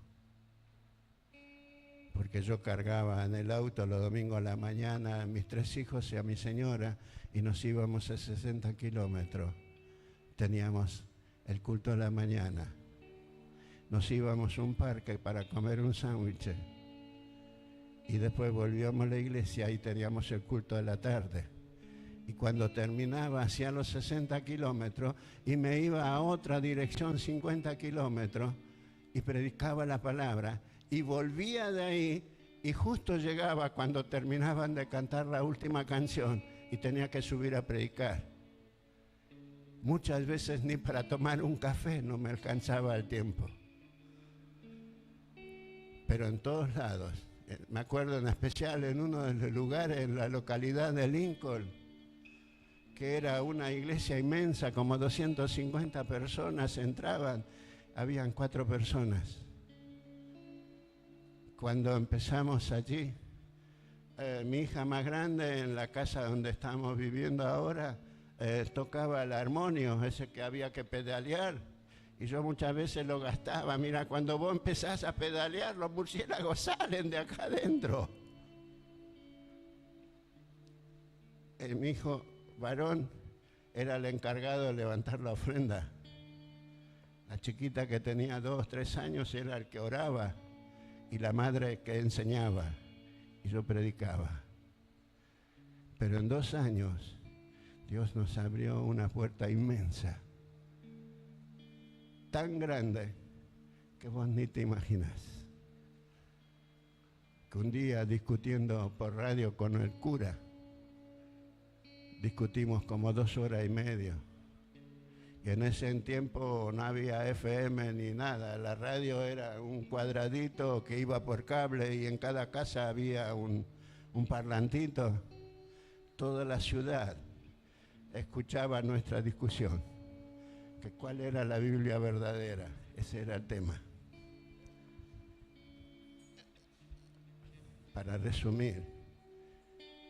Porque yo cargaba en el auto los domingos a la mañana a mis 3 hijos y a mi señora y nos íbamos a 60 kilómetros. Teníamos el culto a la mañana. Nos íbamos a un parque para comer un sándwich y después volvíamos a la iglesia y teníamos el culto de la tarde. Y cuando terminaba hacía los 60 kilómetros y me iba a otra dirección 50 kilómetros y predicaba la palabra y volvía de ahí y justo llegaba cuando terminaban de cantar la última canción y tenía que subir a predicar. Muchas veces ni para tomar un café no me alcanzaba el tiempo. Pero en todos lados, me acuerdo en especial en uno de los lugares en la localidad de Lincoln, que era una iglesia inmensa, como 250 personas entraban, habían 4 personas. cuando empezamos allí, mi hija más grande en la casa donde estamos viviendo ahora, tocaba el armonio, ese que había que pedalear, y yo muchas veces lo gastaba. Mira, cuando vos empezás a pedalear, los murciélagos salen de acá adentro. Mi hijo varón era el encargado de levantar la ofrenda. La chiquita que tenía 2, 3 años era el que oraba, y la madre que enseñaba, y yo predicaba. Pero en 2 años Dios nos abrió una puerta inmensa, tan grande que vos ni te imaginás. Que un día, discutiendo por radio con el cura, discutimos como 2 horas y media. Y en ese tiempo no había FM ni nada. La radio era un cuadradito que iba por cable, y en cada casa había un parlantito. Toda la ciudad escuchaba nuestra discusión, que cuál era la Biblia verdadera. Ese era el tema. Para resumir,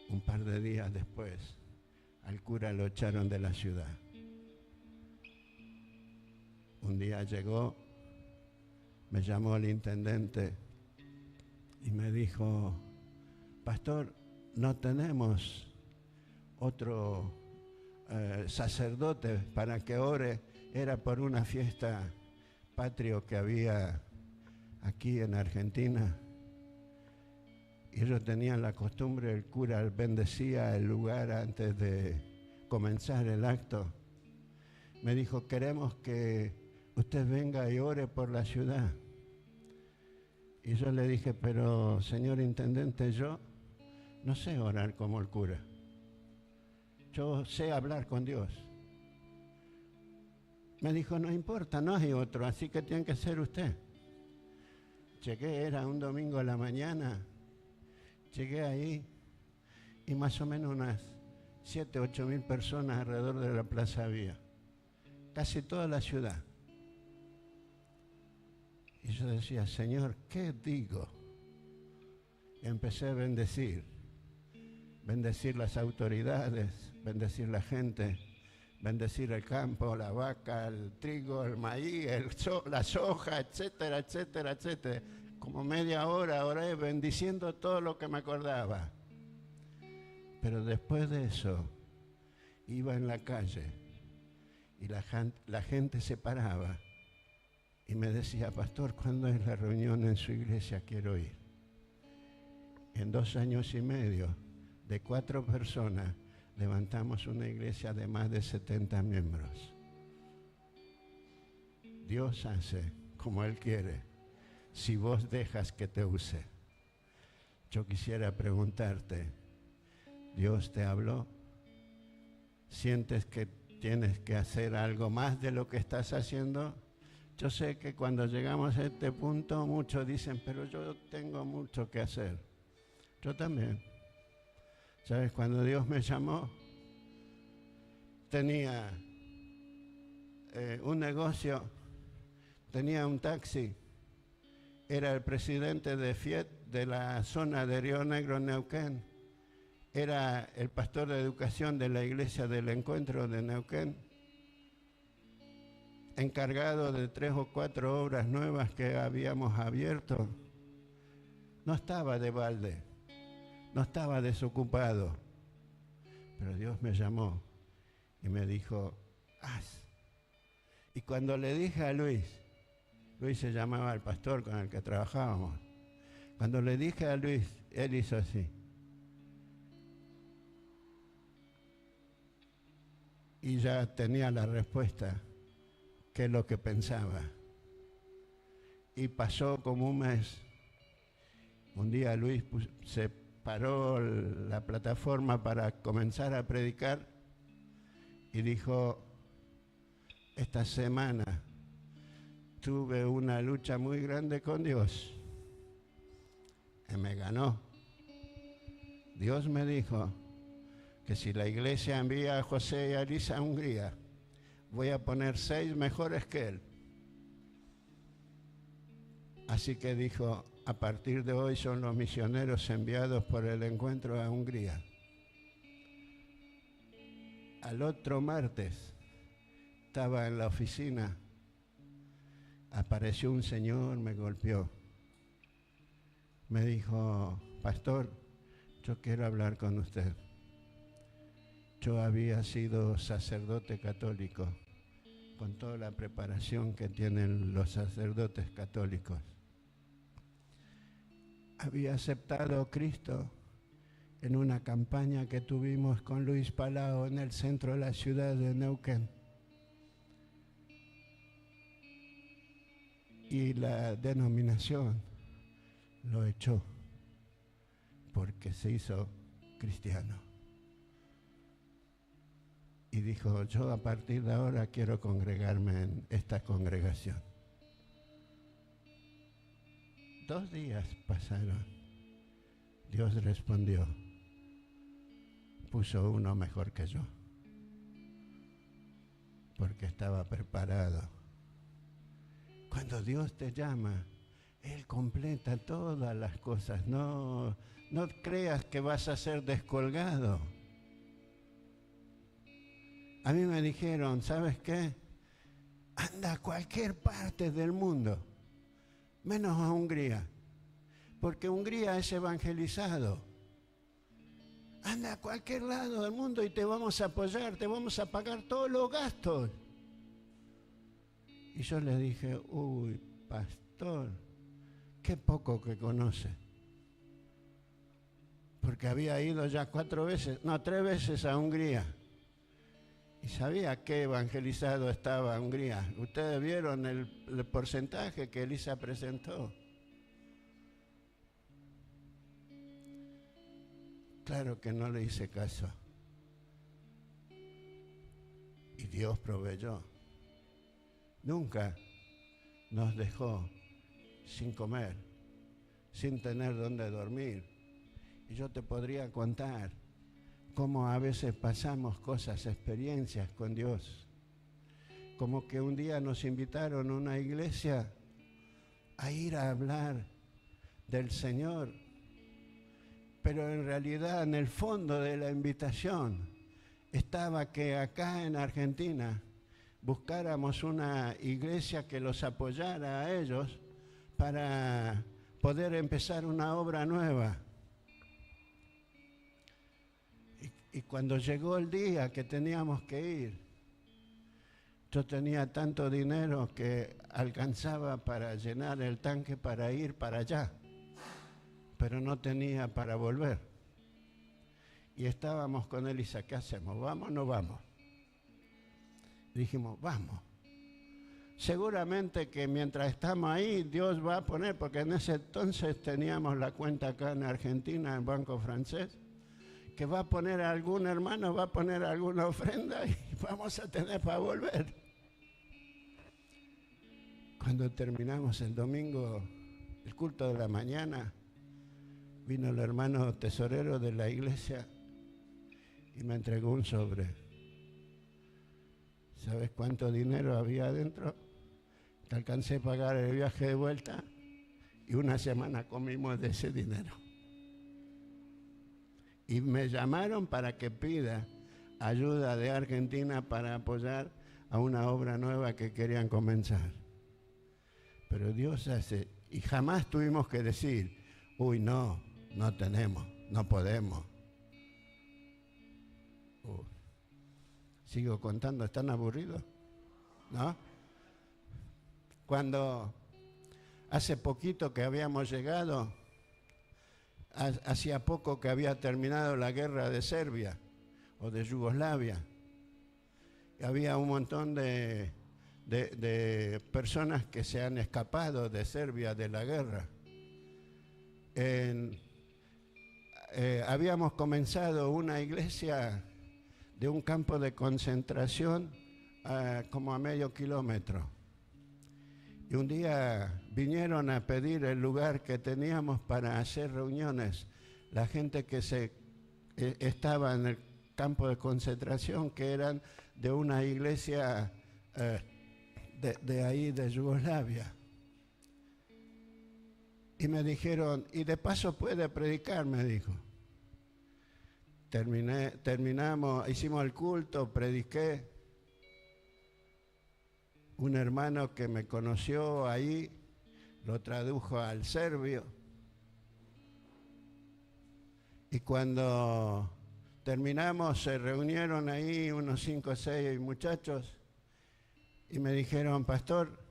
un par de días después, al cura lo echaron de la ciudad. Un día llegó, me llamó el intendente y me dijo: pastor, no tenemos otro sacerdote para que ore. Era por una fiesta patrio que había aquí en Argentina. Y ellos tenían la costumbre, el cura bendecía el lugar antes de comenzar el acto. Me dijo: queremos que usted venga y ore por la ciudad. Y yo le dije: pero señor intendente, yo no sé orar como el cura. Yo sé hablar con Dios. Me dijo: no importa, no hay otro, así que tiene que ser usted. Llegué, era un domingo a la mañana, llegué ahí y más o menos unas 7, 8 mil personas alrededor de la plaza había. Casi toda la ciudad. Y yo decía: Señor, ¿qué digo? Y empecé a bendecir las autoridades, bendecir la gente, bendecir el campo, la vaca, el trigo, el maíz, la soja, etcétera, etcétera, etcétera. Como media hora oré bendiciendo todo lo que me acordaba. Pero después de eso, iba en la calle y la gente se paraba y me decía: pastor, ¿cuándo es la reunión en su iglesia? Quiero ir. En 2 años y medio, de 4 personas, levantamos una iglesia de más de 70 miembros. Dios hace como Él quiere, si vos dejas que te use. Yo quisiera preguntarte: ¿Dios te habló? ¿Sientes que tienes que hacer algo más de lo que estás haciendo? Yo sé que cuando llegamos a este punto, muchos dicen: pero yo tengo mucho que hacer. Yo también. ¿Sabes? Cuando Dios me llamó, tenía un negocio, tenía un taxi, era el presidente de Fiat de la zona de Río Negro, Neuquén, era el pastor de educación de la iglesia del Encuentro de Neuquén, encargado de 3 o 4 obras nuevas que habíamos abierto. No estaba de balde, no estaba desocupado, pero Dios me llamó y me dijo: haz. Y cuando le dije a Luis se llamaba el pastor con el que trabajábamos, cuando le dije a Luis, él hizo así. Y ya tenía la respuesta, que es lo que pensaba. Y pasó como un mes. Un día Luis se paró la plataforma para comenzar a predicar y dijo: esta semana tuve una lucha muy grande con Dios y me ganó. Dios me dijo que si la iglesia envía a José y a Elisa a Hungría, voy a poner 6 mejores que él. Así que dijo: a partir de hoy son los misioneros enviados por el encuentro a Hungría. Al otro martes estaba en la oficina, apareció un señor, me golpeó. Me dijo, pastor, yo quiero hablar con usted. Yo había sido sacerdote católico, con toda la preparación que tienen los sacerdotes católicos. Había aceptado a Cristo en una campaña que tuvimos con Luis Palau en el centro de la ciudad de Neuquén. Y la denominación lo echó porque se hizo cristiano. Y dijo, yo a partir de ahora quiero congregarme en esta congregación. 2 días pasaron. Dios respondió. Puso uno mejor que yo. Porque estaba preparado. Cuando Dios te llama, Él completa todas las cosas. No creas que vas a ser descolgado. A mí me dijeron, ¿sabes qué? Anda a cualquier parte del mundo, menos a Hungría, porque Hungría es evangelizado. Anda a cualquier lado del mundo y te vamos a apoyar, te vamos a pagar todos los gastos. Y yo le dije, uy, pastor, qué poco que conoce. Porque había ido ya 3 veces a Hungría. Y sabía qué evangelizado estaba Hungría. Ustedes vieron el porcentaje que Elisa presentó. Claro que no le hice caso. Y Dios proveyó. Nunca nos dejó sin comer, sin tener dónde dormir. Y yo te podría contar cómo a veces pasamos cosas, experiencias con Dios. Como que un día nos invitaron a una iglesia a ir a hablar del Señor, pero en realidad en el fondo de la invitación estaba que acá en Argentina buscáramos una iglesia que los apoyara a ellos para poder empezar una obra nueva. Y cuando llegó el día que teníamos que ir, yo tenía tanto dinero que alcanzaba para llenar el tanque para ir para allá, pero no tenía para volver. Y estábamos con Elisa, ¿qué hacemos? ¿Vamos o no vamos? Dijimos, vamos. Seguramente que mientras estamos ahí, Dios va a poner, porque en ese entonces teníamos la cuenta acá en Argentina, en Banco Francés, que va a poner algún hermano, va a poner alguna ofrenda y vamos a tener para volver. Cuando terminamos el domingo, el culto de la mañana, vino el hermano tesorero de la iglesia y me entregó un sobre. ¿Sabes cuánto dinero había adentro? Que alcancé a pagar el viaje de vuelta y una semana comimos de ese dinero. Y me llamaron para que pida ayuda de Argentina para apoyar a una obra nueva que querían comenzar. Pero Dios hace, y jamás tuvimos que decir, uy, no tenemos, no podemos. Sigo contando, ¿están aburridos? ¿No? Cuando hace poquito que habíamos llegado, hacía poco que había terminado la guerra de Serbia o de Yugoslavia. Había un montón de personas que se han escapado de Serbia de la guerra. Habíamos comenzado una iglesia de un campo de concentración como a medio kilómetro. Y un día vinieron a pedir el lugar que teníamos para hacer reuniones. La gente que estaba en el campo de concentración, que eran de una iglesia de ahí, de Yugoslavia. Y me dijeron, y de paso puede predicar, me dijo. Terminamos, hicimos el culto, prediqué. Un hermano que me conoció ahí lo tradujo al serbio. Y cuando terminamos, se reunieron ahí unos 5 o 6 muchachos y me dijeron, pastor,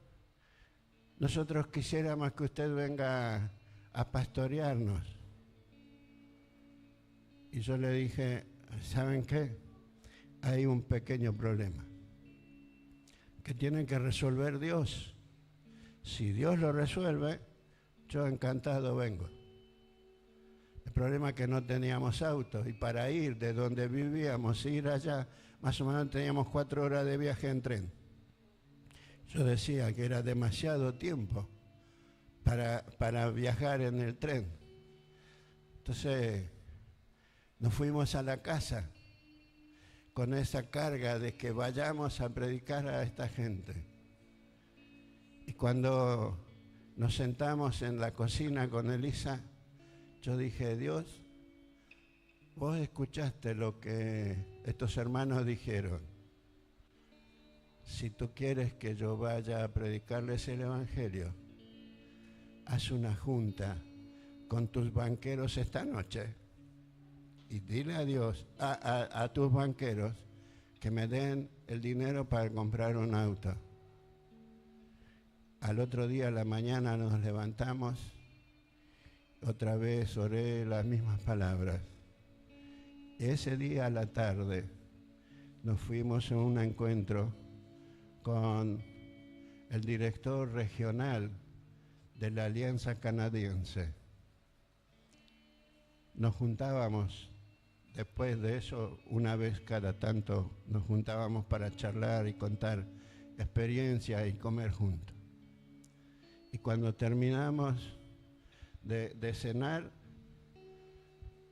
nosotros quisiéramos que usted venga a pastorearnos. Y yo le dije, ¿saben qué? Hay un pequeño problema que tiene que resolver Dios. Si Dios lo resuelve, yo encantado vengo. El problema es que no teníamos autos y para ir de donde vivíamos e ir allá, más o menos teníamos 4 horas de viaje en tren. Yo decía que era demasiado tiempo para viajar en el tren. Entonces nos fuimos a la casa con esa carga de que vayamos a predicar a esta gente. Y cuando nos sentamos en la cocina con Elisa, yo dije, Dios, vos escuchaste lo que estos hermanos dijeron. Si tú quieres que yo vaya a predicarles el Evangelio, haz una junta con tus banqueros esta noche y dile a Dios, a tus banqueros, que me den el dinero para comprar un auto. Al otro día a la mañana nos levantamos, otra vez oré las mismas palabras. Ese día a la tarde nos fuimos a un encuentro con el director regional de la Alianza Canadiense. Nos juntábamos, después de eso, una vez cada tanto, nos juntábamos para charlar y contar experiencias y comer juntos. Y cuando terminamos de cenar,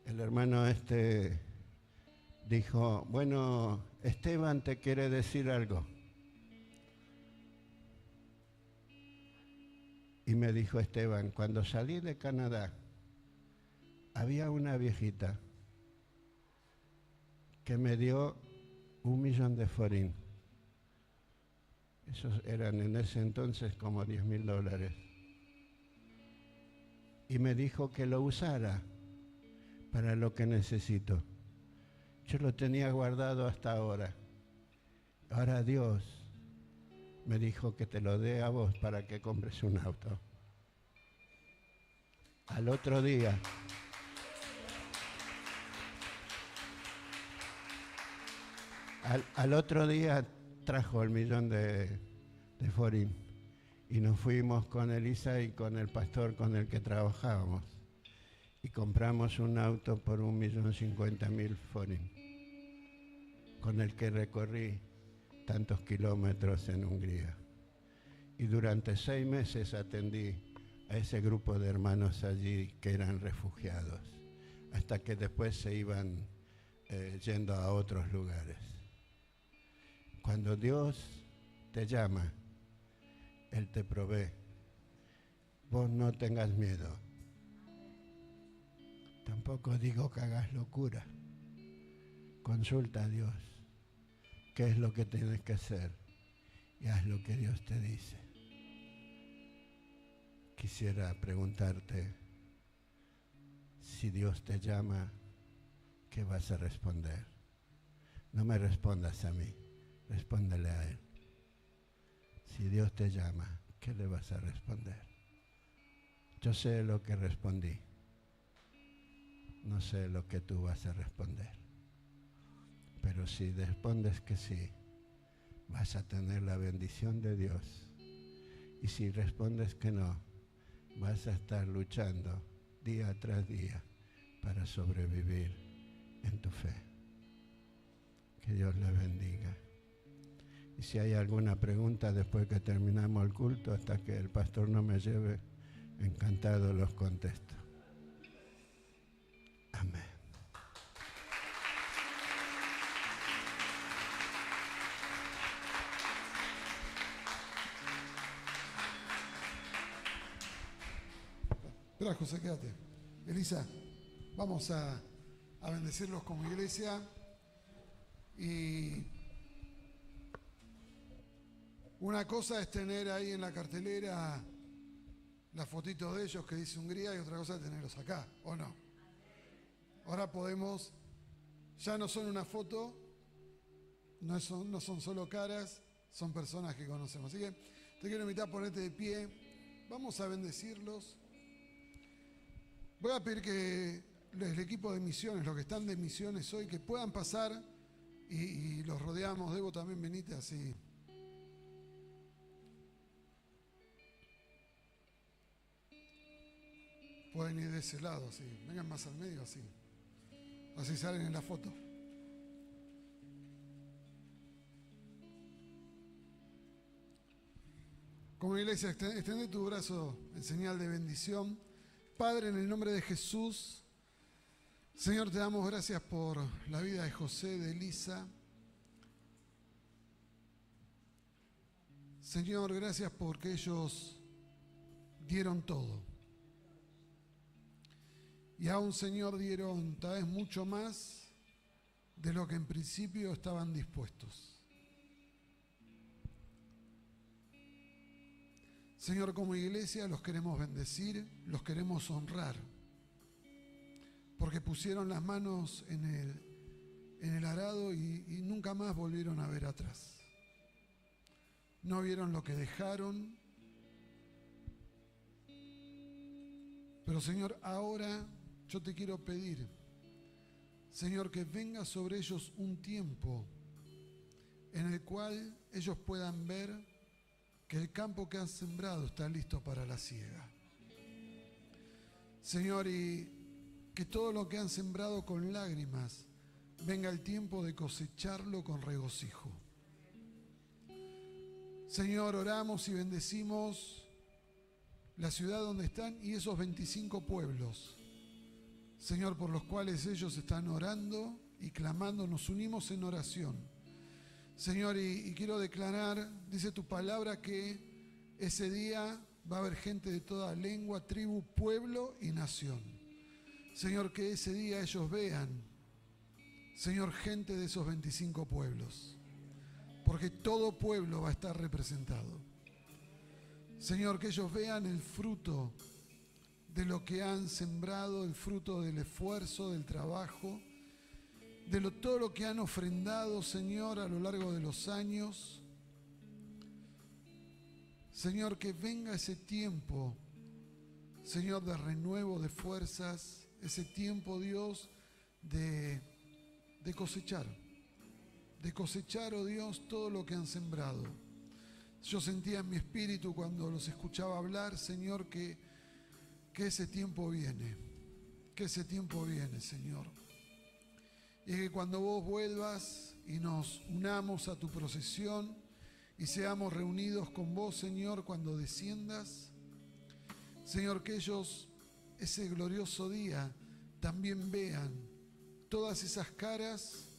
el hermano dijo, bueno, Esteban te quiere decir algo. Y me dijo Esteban, cuando salí de Canadá, había una viejita que me dio $1.000.000 de forín. Esos eran en ese entonces como $10.000. Y me dijo que lo usara para lo que necesito. Yo lo tenía guardado hasta ahora. Ahora Dios me dijo que te lo dé a vos para que compres un auto. Al otro día, al otro día trajo el $1.000.000 de forín y nos fuimos con Elisa y con el pastor con el que trabajábamos y compramos un auto por $1.050.000 forín, con el que recorrí tantos kilómetros en Hungría. Y durante 6 meses atendí a ese grupo de hermanos allí que eran refugiados, hasta que después se iban yendo a otros lugares. Cuando Dios te llama, Él te provee. Vos no tengas miedo. Tampoco digo que hagas locura. Consulta a Dios qué es lo que tienes que hacer y haz lo que Dios te dice. Quisiera preguntarte, si Dios te llama, ¿qué vas a responder? No me respondas a mí, respóndele a Él. Si Dios te llama, ¿qué le vas a responder? Yo sé lo que respondí, no sé lo que tú vas a responder. Pero si respondes que sí, vas a tener la bendición de Dios. Y si respondes que no, vas a estar luchando día tras día para sobrevivir en tu fe. Que Dios le bendiga. Y si hay alguna pregunta después que terminamos el culto, hasta que el pastor no me lleve, encantado los contesto. Amén. Espera, José, quédate. Elisa, vamos a bendecirlos como iglesia. Y una cosa es tener ahí en la cartelera la fotito de ellos que dice Hungría, y otra cosa es tenerlos acá, ¿o no? Ahora podemos, ya no son una foto, no son solo caras, son personas que conocemos. Así que te quiero invitar a ponerte de pie, vamos a bendecirlos. Voy a pedir que el equipo de misiones, los que están de misiones hoy, que puedan pasar y los rodeamos. Debo también venite así. Pueden ir de ese lado, así. Vengan más al medio, así. Así salen en la foto. Como iglesia, extiende tu brazo en señal de bendición. Padre, en el nombre de Jesús, Señor, te damos gracias por la vida de José, de Elisa. Señor, gracias porque ellos dieron todo. Y aún, Señor, dieron tal vez mucho más de lo que en principio estaban dispuestos. Señor, como iglesia los queremos bendecir, los queremos honrar, porque pusieron las manos en el arado y nunca más volvieron a ver atrás. No vieron lo que dejaron. Pero Señor, ahora yo te quiero pedir, Señor, que venga sobre ellos un tiempo en el cual ellos puedan ver que el campo que han sembrado está listo para la siega. Señor, y que todo lo que han sembrado con lágrimas, venga el tiempo de cosecharlo con regocijo. Señor, oramos y bendecimos la ciudad donde están y esos 25 pueblos, Señor, por los cuales ellos están orando y clamando. Nos unimos en oración, Señor, y quiero declarar, dice tu palabra, que ese día va a haber gente de toda lengua, tribu, pueblo y nación. Señor, que ese día ellos vean, Señor, gente de esos 25 pueblos, porque todo pueblo va a estar representado. Señor, que ellos vean el fruto de lo que han sembrado, el fruto del esfuerzo, del trabajo, de todo lo que han ofrendado, Señor, a lo largo de los años. Señor, que venga ese tiempo, Señor, de renuevo de fuerzas, ese tiempo, Dios, de cosechar, oh Dios, todo lo que han sembrado. Yo sentía en mi espíritu cuando los escuchaba hablar, Señor, que ese tiempo viene, Señor. Y que cuando vos vuelvas y nos unamos a tu procesión y seamos reunidos con vos, Señor, cuando desciendas, Señor, que ellos ese glorioso día también vean todas esas caras,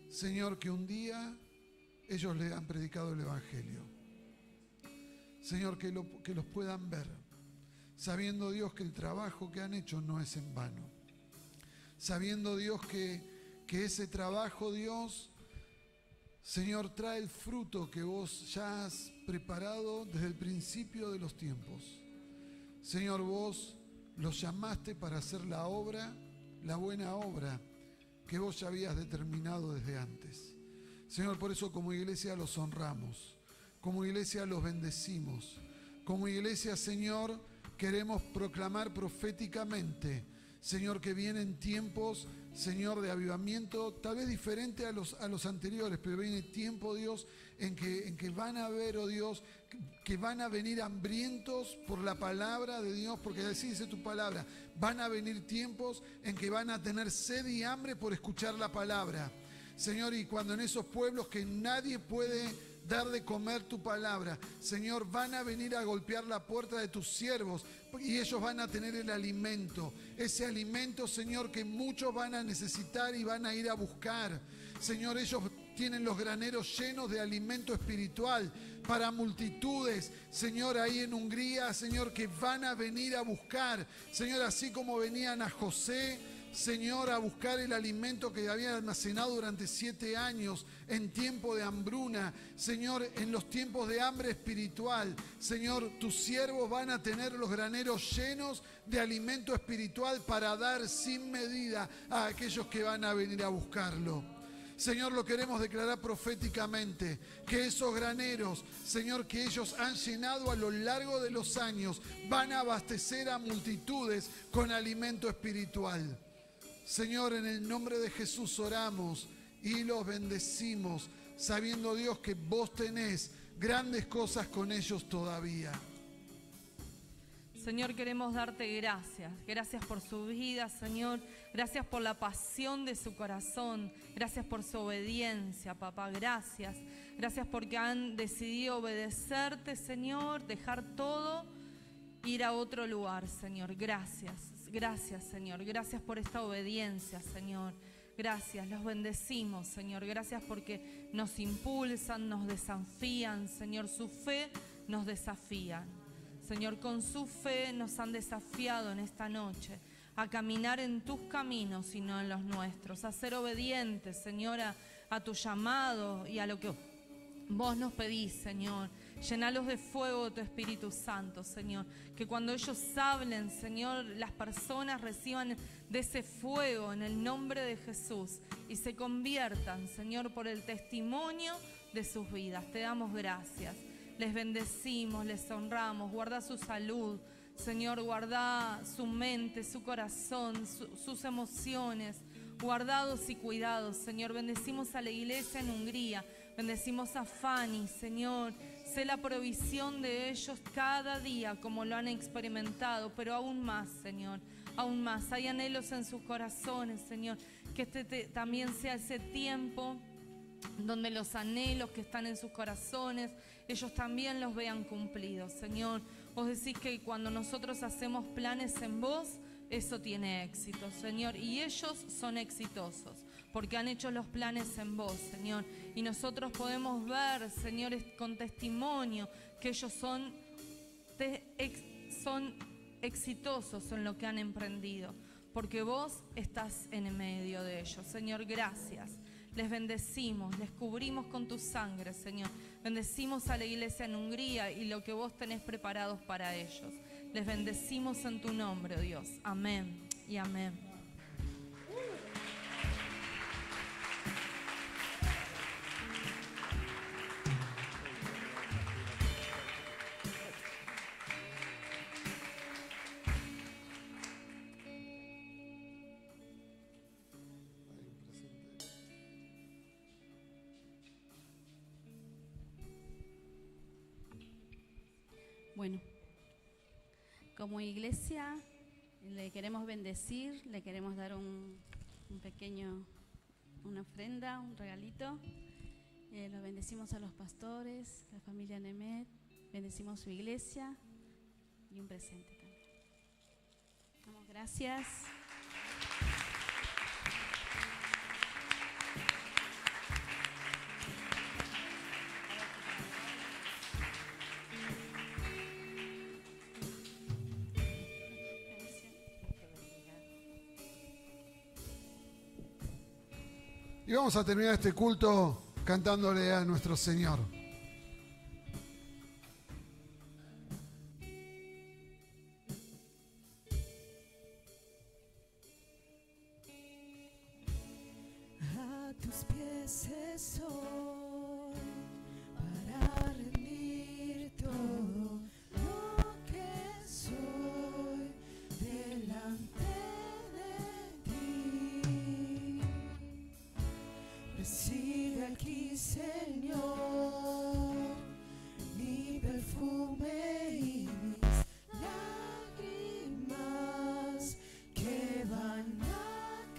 Señor, que un día ellos le han predicado el Evangelio. Señor, que los puedan ver, sabiendo, Dios, que el trabajo que han hecho no es en vano. Sabiendo, Dios, que ese trabajo, Dios, Señor, trae el fruto que vos ya has preparado desde el principio de los tiempos. Señor, vos los llamaste para hacer la obra, la buena obra que vos ya habías determinado desde antes. Señor, por eso como iglesia los honramos, como iglesia los bendecimos, como iglesia, Señor, queremos proclamar proféticamente, Señor, que vienen tiempos, Señor, de avivamiento, tal vez diferente a los anteriores, pero viene tiempo, Dios, en que van a ver, oh Dios, que van a venir hambrientos por la palabra de Dios, porque así dice tu palabra, van a venir tiempos en que van a tener sed y hambre por escuchar la palabra. Señor, y cuando en esos pueblos que nadie puede dar de comer tu palabra, Señor, van a venir a golpear la puerta de tus siervos y ellos van a tener el alimento, ese alimento, Señor, que muchos van a necesitar y van a ir a buscar. Señor, ellos tienen los graneros llenos de alimento espiritual para multitudes, Señor, ahí en Hungría, Señor, que van a venir a buscar, Señor, así como venían a José, Señor, a buscar el alimento que habían almacenado durante 7 años en tiempo de hambruna. Señor, en los tiempos de hambre espiritual, Señor, tus siervos van a tener los graneros llenos de alimento espiritual para dar sin medida a aquellos que van a venir a buscarlo. Señor, lo queremos declarar proféticamente, que esos graneros, Señor, que ellos han llenado a lo largo de los años, van a abastecer a multitudes con alimento espiritual. Señor, en el nombre de Jesús oramos y los bendecimos, sabiendo, Dios, que vos tenés grandes cosas con ellos todavía. Señor, queremos darte gracias. Gracias por su vida, Señor. Gracias por la pasión de su corazón. Gracias por su obediencia, papá. Gracias. Gracias porque han decidido obedecerte, Señor, dejar todo, ir a otro lugar, Señor. Gracias. Gracias, Señor. Gracias por esta obediencia, Señor. Gracias, los bendecimos, Señor. Gracias porque nos impulsan, nos desafían, Señor. Su fe nos desafía. Señor, con su fe nos han desafiado en esta noche a caminar en tus caminos y no en los nuestros, a ser obedientes, Señor, a tu llamado y a lo que vos nos pedís, Señor. Llenalos de fuego de tu Espíritu Santo, Señor. Que cuando ellos hablen, Señor, las personas reciban de ese fuego en el nombre de Jesús y se conviertan, Señor, por el testimonio de sus vidas. Te damos gracias. Les bendecimos, les honramos. Guarda su salud, Señor. Guarda su mente, su corazón, sus emociones. Guardados y cuidados, Señor. Bendecimos a la iglesia en Hungría. Bendecimos a Fanny, Señor. Sé la provisión de ellos cada día como lo han experimentado, pero aún más, Señor, aún más. Hay anhelos en sus corazones, Señor, que también sea ese tiempo donde los anhelos que están en sus corazones, ellos también los vean cumplidos, Señor. Vos decís que cuando nosotros hacemos planes en vos, eso tiene éxito, Señor, y ellos son exitosos porque han hecho los planes en vos, Señor, y nosotros podemos ver, Señor, con testimonio que ellos son exitosos en lo que han emprendido, porque vos estás en medio de ellos, Señor. Gracias. Les bendecimos, les cubrimos con tu sangre, Señor. Bendecimos a la iglesia en Hungría y lo que vos tenés preparados para ellos. Les bendecimos en tu nombre, Dios. Amén y amén. Bueno, como iglesia le queremos bendecir, le queremos dar una ofrenda, un regalito. Lo bendecimos a los pastores, la familia Nemet, bendecimos su iglesia y un presente también. Damos gracias. Y vamos a terminar este culto cantándole a nuestro Señor. A tus pies estoy para rendir todo lo que soy delante de ti. Recibe aquí, Señor, mi perfume y mis lágrimas que van a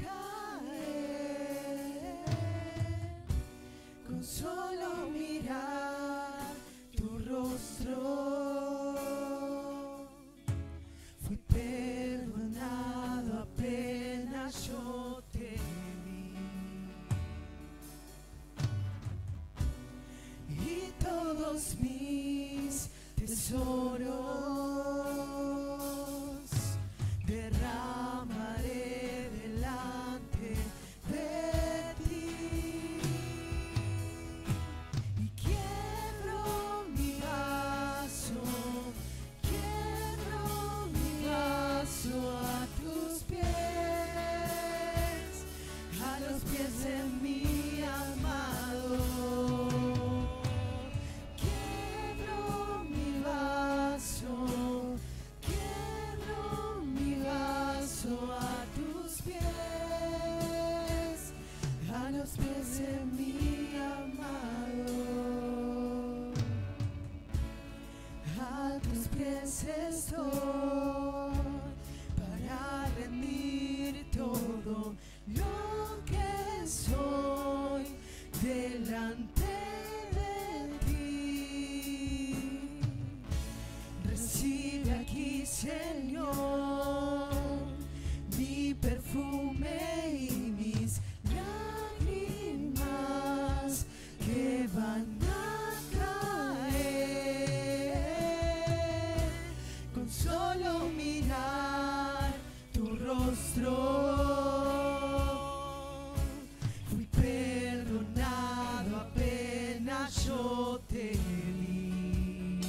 caer a tus pies estoy para rendir todo lo que soy delante de ti. Recibe aquí, Señor, mi perfume y mis lágrimas que van a caer con solo mirar tu rostro. Fui perdonado apenas yo te vi,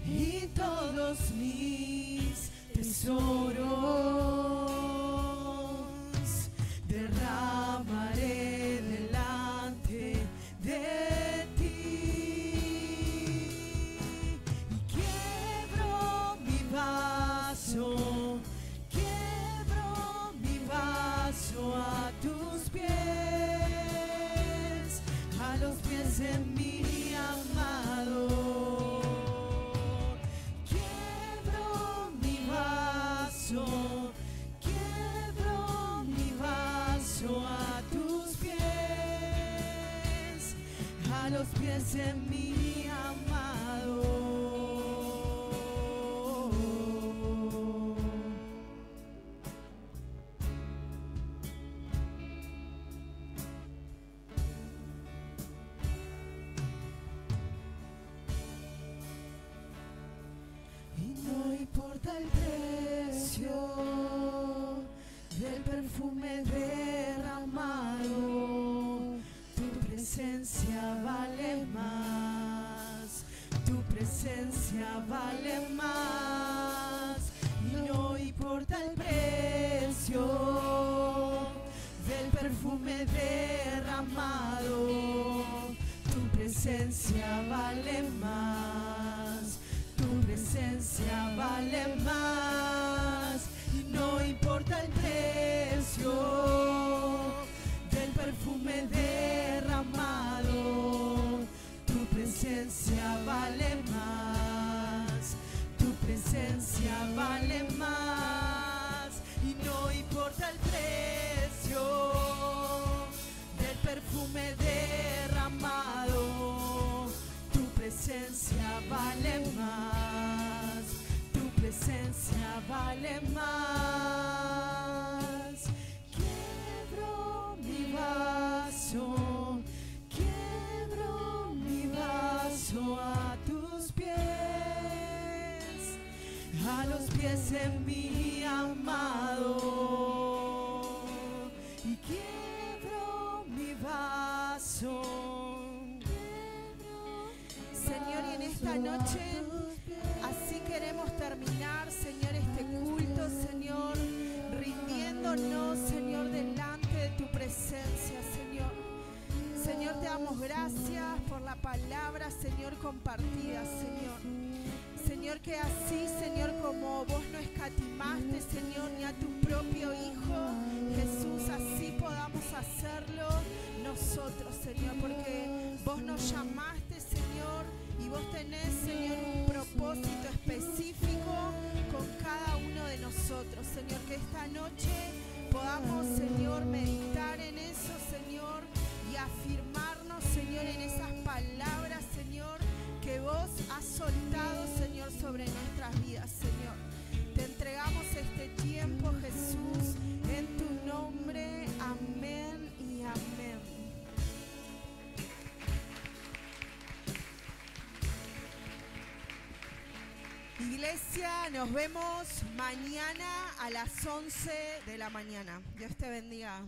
y todos mis tesoros derramaré delante de ti. Y quiebro mi vaso a tus pies, a los pies de mi amado. Quiebro mi vaso a tus pies, a los pies de mi amado. Y no importa el precio del perfume derramado, tu presencia vale más, tu presencia vale más. Y no importa el precio del perfume derramado, tu presencia vale más, tu presencia vale más. Y no importa el precio del perfume derramado, tu presencia vale más, tu presencia vale más. Y no importa el precio del perfume derramado, tu presencia vale más, tu presencia vale más. Quiebro mi vaso a tus pies, a los pies de mi amado. Y quiebro mi vaso. Señor, y en esta noche así queremos terminar, Señor, este culto, Señor, rindiéndonos, Señor, delante de tu presencia, Señor. Señor, te damos gracias por la palabra, Señor, compartida, Señor. Señor, que así, Señor, como vos no escatimaste, Señor, ni a tu propio Hijo, Jesús, así podamos hacerlo nosotros, Señor, porque vos nos llamaste, Señor, y vos tenés, Señor, un propósito específico con cada uno de nosotros, Señor, que esta noche podamos, Señor, meditar en eso, Señor, y afirmarnos, Señor, en esas palabras, Señor, que vos has soltado, Señor, sobre nuestras vidas, Señor. Te entregamos este tiempo, Jesús, en tu nombre. Amén y amén. Iglesia, nos vemos mañana a las 11 de la mañana. Dios te bendiga.